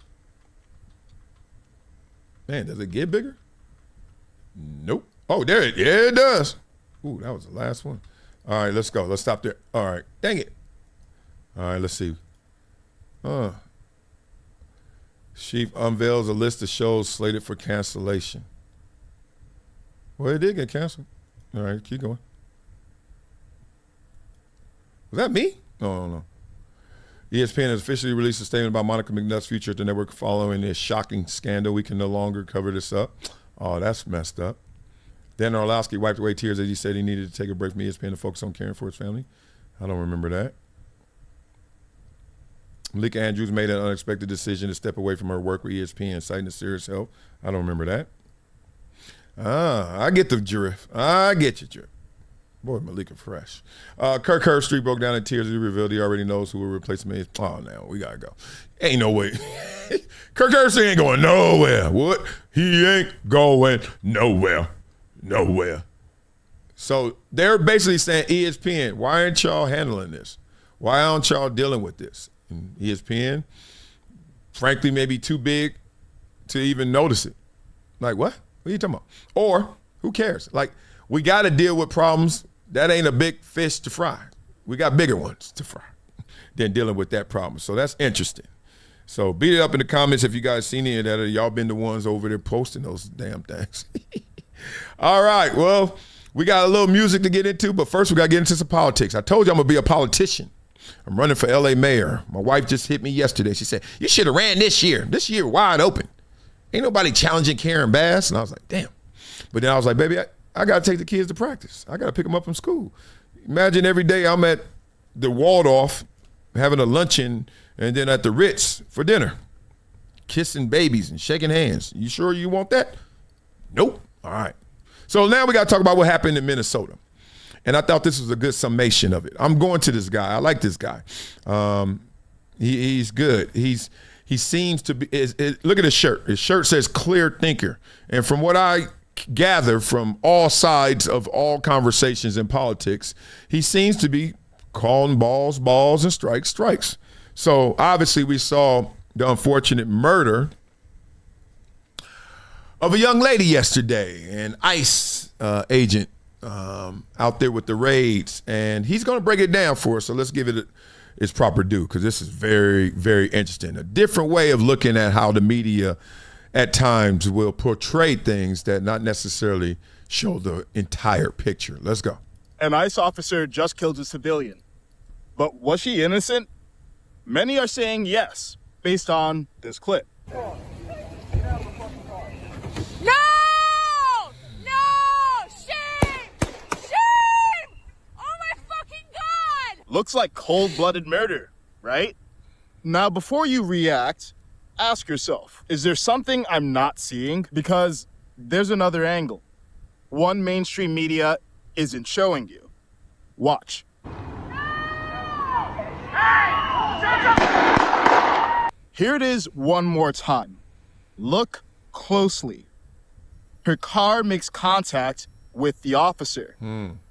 Man, does it get bigger? Nope. Oh, there it, yeah, it does. Ooh, that was the last one. All right, let's go. Let's stop there. All right, dang it. All right, let's see. Chief unveils a list of shows slated for cancellation. Well, it did get canceled. All right, keep going. Was that me? No. ESPN has officially released a statement about Monica McNutt's future at the network following this shocking scandal. We can no longer cover this up. Oh, that's messed up. Dan Orlowski wiped away tears as he said he needed to take a break from ESPN to focus on caring for his family. I don't remember that. Malika Andrews made an unexpected decision to step away from her work with ESPN, citing a serious health. I don't remember that. I get the drift. I get you, drift. Boy, Malika fresh. Kirk Herbstreit broke down in tears as he revealed he already knows who will replace him. Oh, now we got to go. Ain't no way. Kirk Herbstreit ain't going nowhere. What? He ain't going nowhere. Nowhere. So they're basically saying, ESPN, why aren't y'all handling this? Why aren't y'all dealing with this? And ESPN, frankly, maybe too big to even notice it. Like, what? What are you talking about? Or, who cares? Like, we got to deal with problems. That ain't a big fish to fry. We got bigger ones to fry than dealing with that problem. So that's interesting. So beat it up in the comments if you guys seen any of that, or y'all been the ones over there posting those damn things. All right, well, we got a little music to get into, but first we got to get into some politics. I told you I'm going to be a politician. I'm running for LA mayor. My wife just hit me yesterday. She said, you should have ran this year. This year, wide open. Ain't nobody challenging Karen Bass. And I was like, damn. But then I was like, baby, I got to take the kids to practice. I got to pick them up from school. Imagine every day I'm at the Waldorf having a luncheon and then at the Ritz for dinner, kissing babies and shaking hands. You sure you want that? Nope. All right. So now we got to talk about what happened in Minnesota. And I thought this was a good summation of it. I'm going to this guy. I like this guy. He's good. He seems to be, look at his shirt. His shirt says clear thinker. And from what I gather from all sides of all conversations in politics, he seems to be calling balls, balls, and strikes, strikes. So obviously we saw the unfortunate murder of a young lady yesterday, an ICE agent out there with the raids, and he's going to break it down for us. So let's give it its proper due, because this is very, very interesting. A different way of looking at how the media at times will portray things that not necessarily show the entire picture. Let's go. An ICE officer just killed a civilian. But was she innocent? Many are saying yes, based on this clip. No! No! Shame! Shame! Oh my fucking God! Looks like cold-blooded murder, right? Now, before you react, ask yourself, is there something I'm not seeing? Because there's another angle. One mainstream media isn't showing you. Watch. Here it is one more time. Look closely. Her car makes contact with the officer.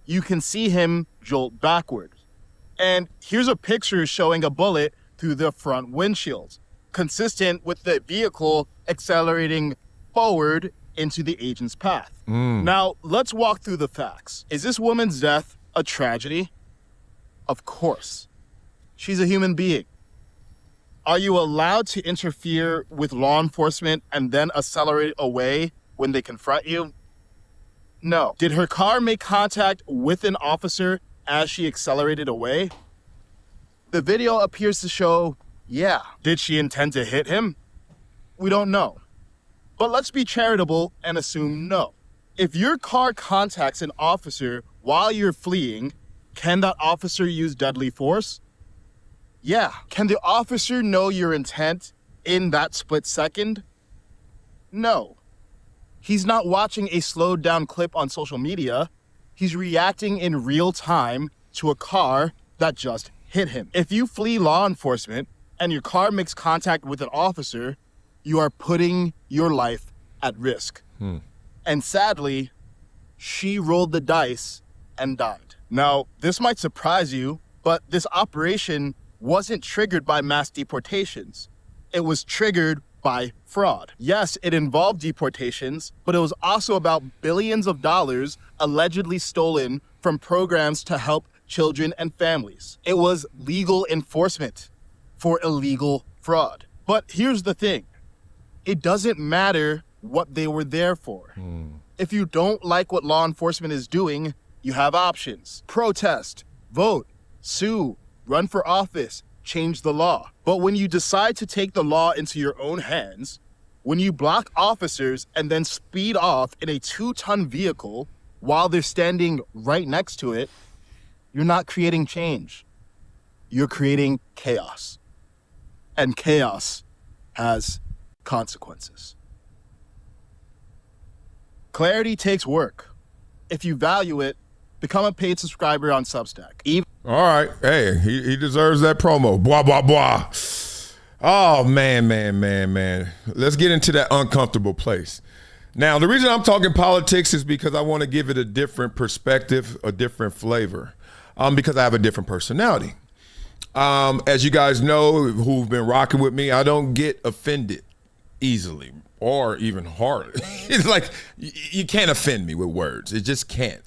You can see him jolt backwards. And here's a picture showing a bullet through the front windshield, consistent with the vehicle accelerating forward into the agent's path. Now, let's walk through the facts. Is this woman's death a tragedy? Of course. She's a human being. Are you allowed to interfere with law enforcement and then accelerate away when they confront you? No. Did her car make contact with an officer as she accelerated away? The video appears to show, yeah. Did she intend to hit him? We don't know. But let's be charitable and assume no. If your car contacts an officer while you're fleeing, can that officer use deadly force? Yeah. Can the officer know your intent in that split second? No. He's not watching a slowed down clip on social media. He's reacting in real time to a car that just hit him. If you flee law enforcement and your car makes contact with an officer, you are putting your life at risk. And sadly, she rolled the dice and died. Now, this might surprise you, but this operation wasn't triggered by mass deportations. It was triggered by fraud. Yes, it involved deportations, but it was also about billions of dollars allegedly stolen from programs to help children and families. It was legal enforcement for illegal fraud. But here's the thing. It doesn't matter what they were there for. If you don't like what law enforcement is doing, you have options. Protest, vote, sue, run for office, change the law. But when you decide to take the law into your own hands, when you block officers and then speed off in a 2-ton vehicle while they're standing right next to it, you're not creating change. You're creating chaos. And chaos has consequences. Clarity takes work. If you value it, become a paid subscriber on Substack. All right. Hey, he deserves that promo. Blah, blah, blah. Oh, man. Let's get into that uncomfortable place. Now, the reason I'm talking politics is because I want to give it a different perspective, a different flavor, because I have a different personality. As you guys know, who've been rocking with me, I don't get offended easily or even hard. It's like you can't offend me with words. It just can't.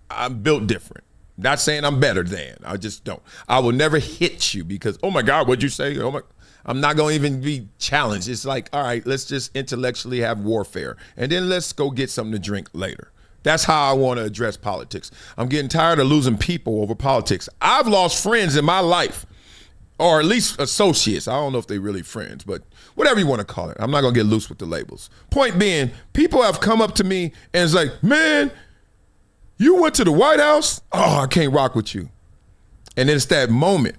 I'm built different. Not saying I'm better than. I just don't. I will never hit you because, oh my God, what'd you say? I'm not going to even be challenged. It's like, all right, let's just intellectually have warfare. And then let's go get something to drink later. That's how I want to address politics. I'm getting tired of losing people over politics. I've lost friends in my life, or at least associates. I don't know if they're really friends, but whatever you want to call it. I'm not going to get loose with the labels. Point being, people have come up to me and it's like, man, you went to the White House? Oh, I can't rock with you. And then it's that moment,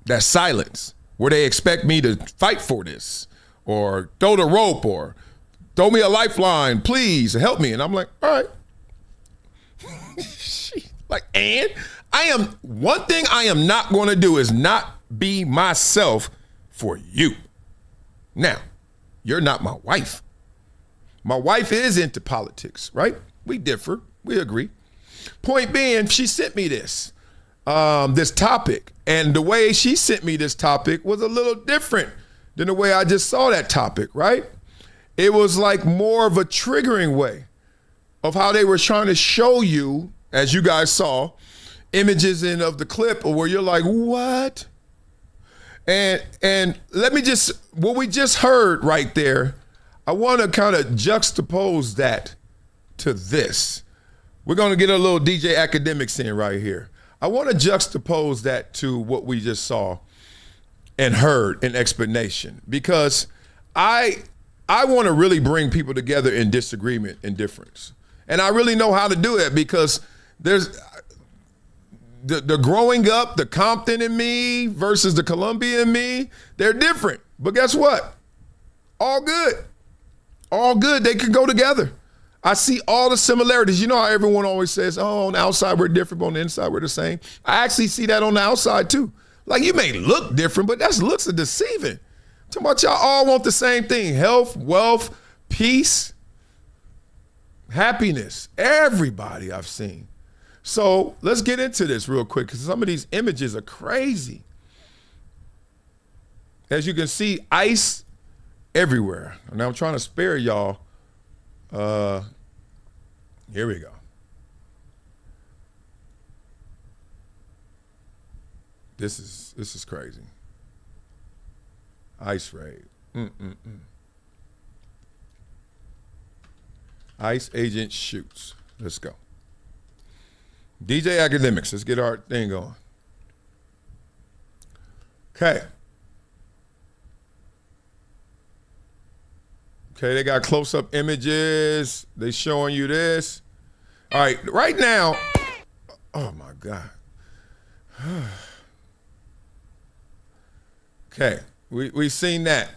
that silence, where they expect me to fight for this or throw the rope or throw me a lifeline, please help me. And I'm like, all right. And one thing I am not going to do is not be myself for you. Now, you're not my wife. My wife is into politics, right? We differ. We agree. Point being, she sent me this topic. And the way she sent me this topic was a little different than the way I just saw that topic, right? It was like more of a triggering way of how they were trying to show you, as you guys saw, images of the clip where you're like, what? And let me just, what we just heard right there, I want to kind of juxtapose that to this. We're going to get a little DJ academics in right here. I want to juxtapose that to what we just saw and heard in explanation, because I want to really bring people together in disagreement and difference. And I really know how to do it, because there's the growing up, the Compton in me versus the Columbia in me, they're different. But guess what? All good. All good. They can go together. I see all the similarities. You know how everyone always says, oh, on the outside we're different, but on the inside we're the same. I actually see that on the outside too. Like, you may look different, but that's looks are deceiving. Talking about y'all all want the same thing: health, wealth, peace, happiness. Everybody I've seen. So let's get into this real quick, because some of these images are crazy. As you can see, ice everywhere. And I'm trying to spare y'all. Here we go. This is crazy. Ice raid. ICE agent shoots. Let's go. DJ Academics, let's get our thing going. Okay. Okay, they got close-up images. They showing you this. All right, right now, oh my God. Okay, we seen that.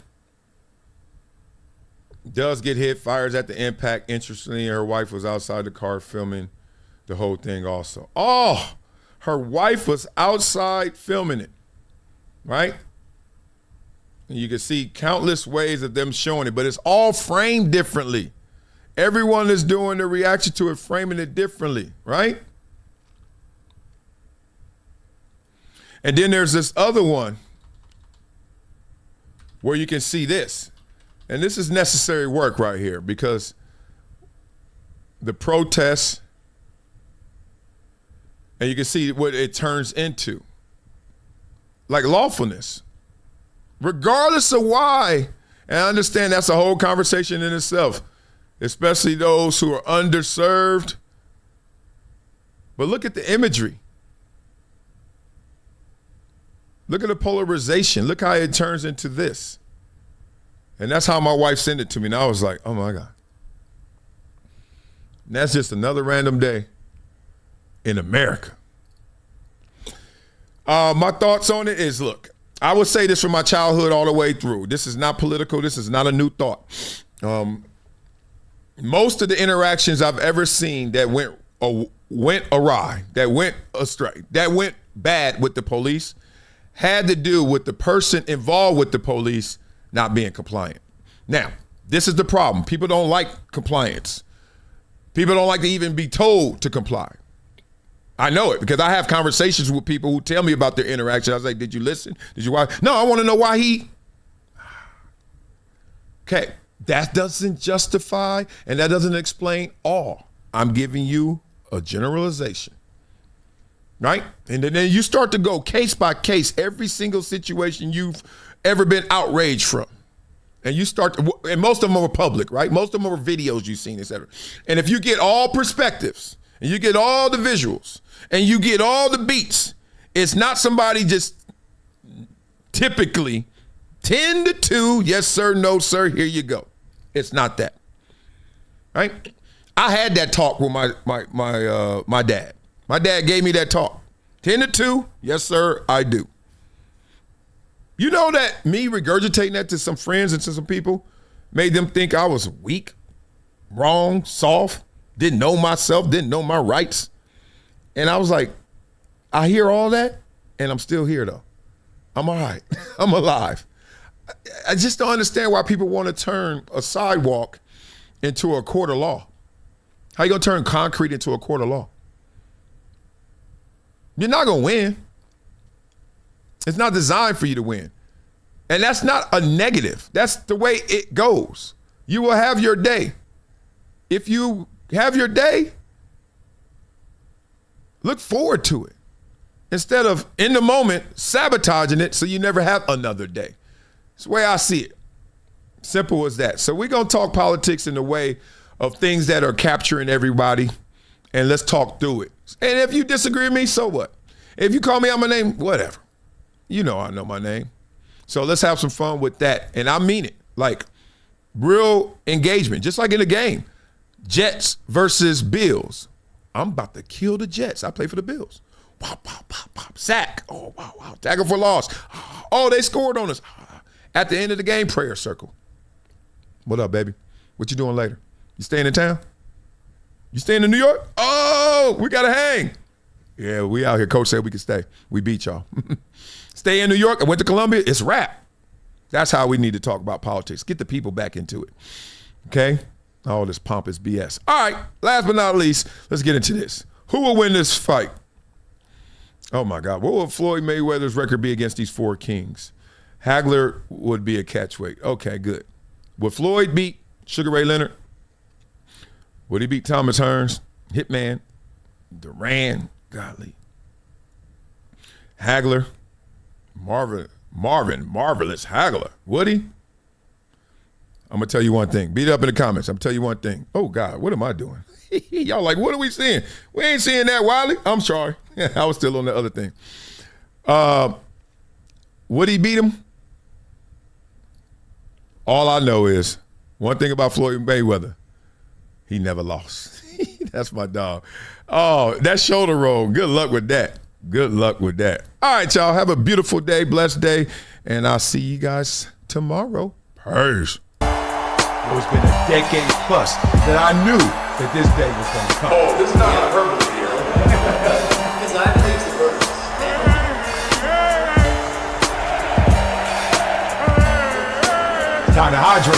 Does get hit, fires at the impact. Interestingly, her wife was outside the car filming the whole thing also. Oh, her wife was outside filming it, right? And you can see countless ways of them showing it, but it's all framed differently. Everyone is doing the reaction to it, framing it differently, right? And then there's this other one where you can see this. And this is necessary work right here, because the protests, and you can see what it turns into. Like lawfulness. Regardless of why, and I understand that's a whole conversation in itself, especially those who are underserved. But look at the imagery. Look at the polarization. Look how it turns into this. And that's how my wife sent it to me. And I was like, oh my God. And that's just another random day in America. My thoughts on it is, look, I would say this from my childhood all the way through. This is not political. This is not a new thought. Most of the interactions I've ever seen that went awry, that went astray, that went bad with the police had to do with the person involved with the police not being compliant. Now, this is the problem. People don't like compliance. People don't like to even be told to comply. I know it, because I have conversations with people who tell me about their interaction. I was like, did you listen? Did you watch? No, I want to know why he. Okay, that doesn't justify and that doesn't explain all. I'm giving you a generalization, right? And then you start to go case by case, every single situation you've ever been outraged from. And you start to, and most of them are public, right? Most of them are videos you've seen, et cetera. And if you get all perspectives and you get all the visuals and you get all the beats, it's not somebody just typically 10 to 2, yes sir, no sir, here you go. It's not that, right? I had that talk with my dad. My dad gave me that talk. 10 to 2, yes sir, I do. You know that me regurgitating that to some friends and to some people made them think I was weak, wrong, soft, didn't know myself, didn't know my rights. And I was like, I hear all that and I'm still here though. I'm all right. I'm alive. I just don't understand why people want to turn a sidewalk into a court of law. How you gonna turn concrete into a court of law? You're not gonna win. It's not designed for you to win. And that's not a negative. That's the way it goes. You will have your day. If you have your day, look forward to it. instead of in the moment sabotaging it so you never have another day. It's the way I see it. Simple as that. So we're going to talk politics in the way of things that are capturing everybody, and let's talk through it. And if you disagree with me, so what? If you call me out my name, whatever. You know I know my name. So let's have some fun with that. And I mean it. Like, real engagement, just like in a game. Jets versus Bills. I'm about to kill the Jets. I play for the Bills. Pop, pop, pop, pop. Sack. Oh, wow, wow. Tackle for loss. Oh, they scored on us. At the end of the game, prayer circle. What up, baby? What you doing later? You staying in town? You staying in New York? Oh, we got to hang. Yeah, we out here. Coach said we could stay. We beat y'all. Stay in New York. I went to Columbia. It's rap. That's how we need to talk about politics. Get the people back into it. Okay? All this pompous BS. All right, last but not least, let's get into this. Who will win this fight? Oh, my God. What will Floyd Mayweather's record be against these four kings? Hagler would be a catchweight. Okay, good. Would Floyd beat Sugar Ray Leonard? Would he beat Thomas Hearns? Hitman? Duran? Golly. Hagler? Marvelous Hagler. Would he? I'm going to tell you one thing. Beat it up in the comments. I'm going to tell you one thing. Oh, God, what am I doing? Y'all like, what are we seeing? We ain't seeing that, Wiley. I'm sorry. I was still on the other thing. Would he beat him? All I know is one thing about Floyd Mayweather. He never lost. That's my dog. Oh, that shoulder roll. Good luck with that. Good luck with that. All right, y'all. Have a beautiful day, blessed day, and I'll see you guys tomorrow. Peace. It's been a decade plus that I knew that this day was going to come. Oh, this is not hyperbole here. Because I believe the verse. Time to hydrate.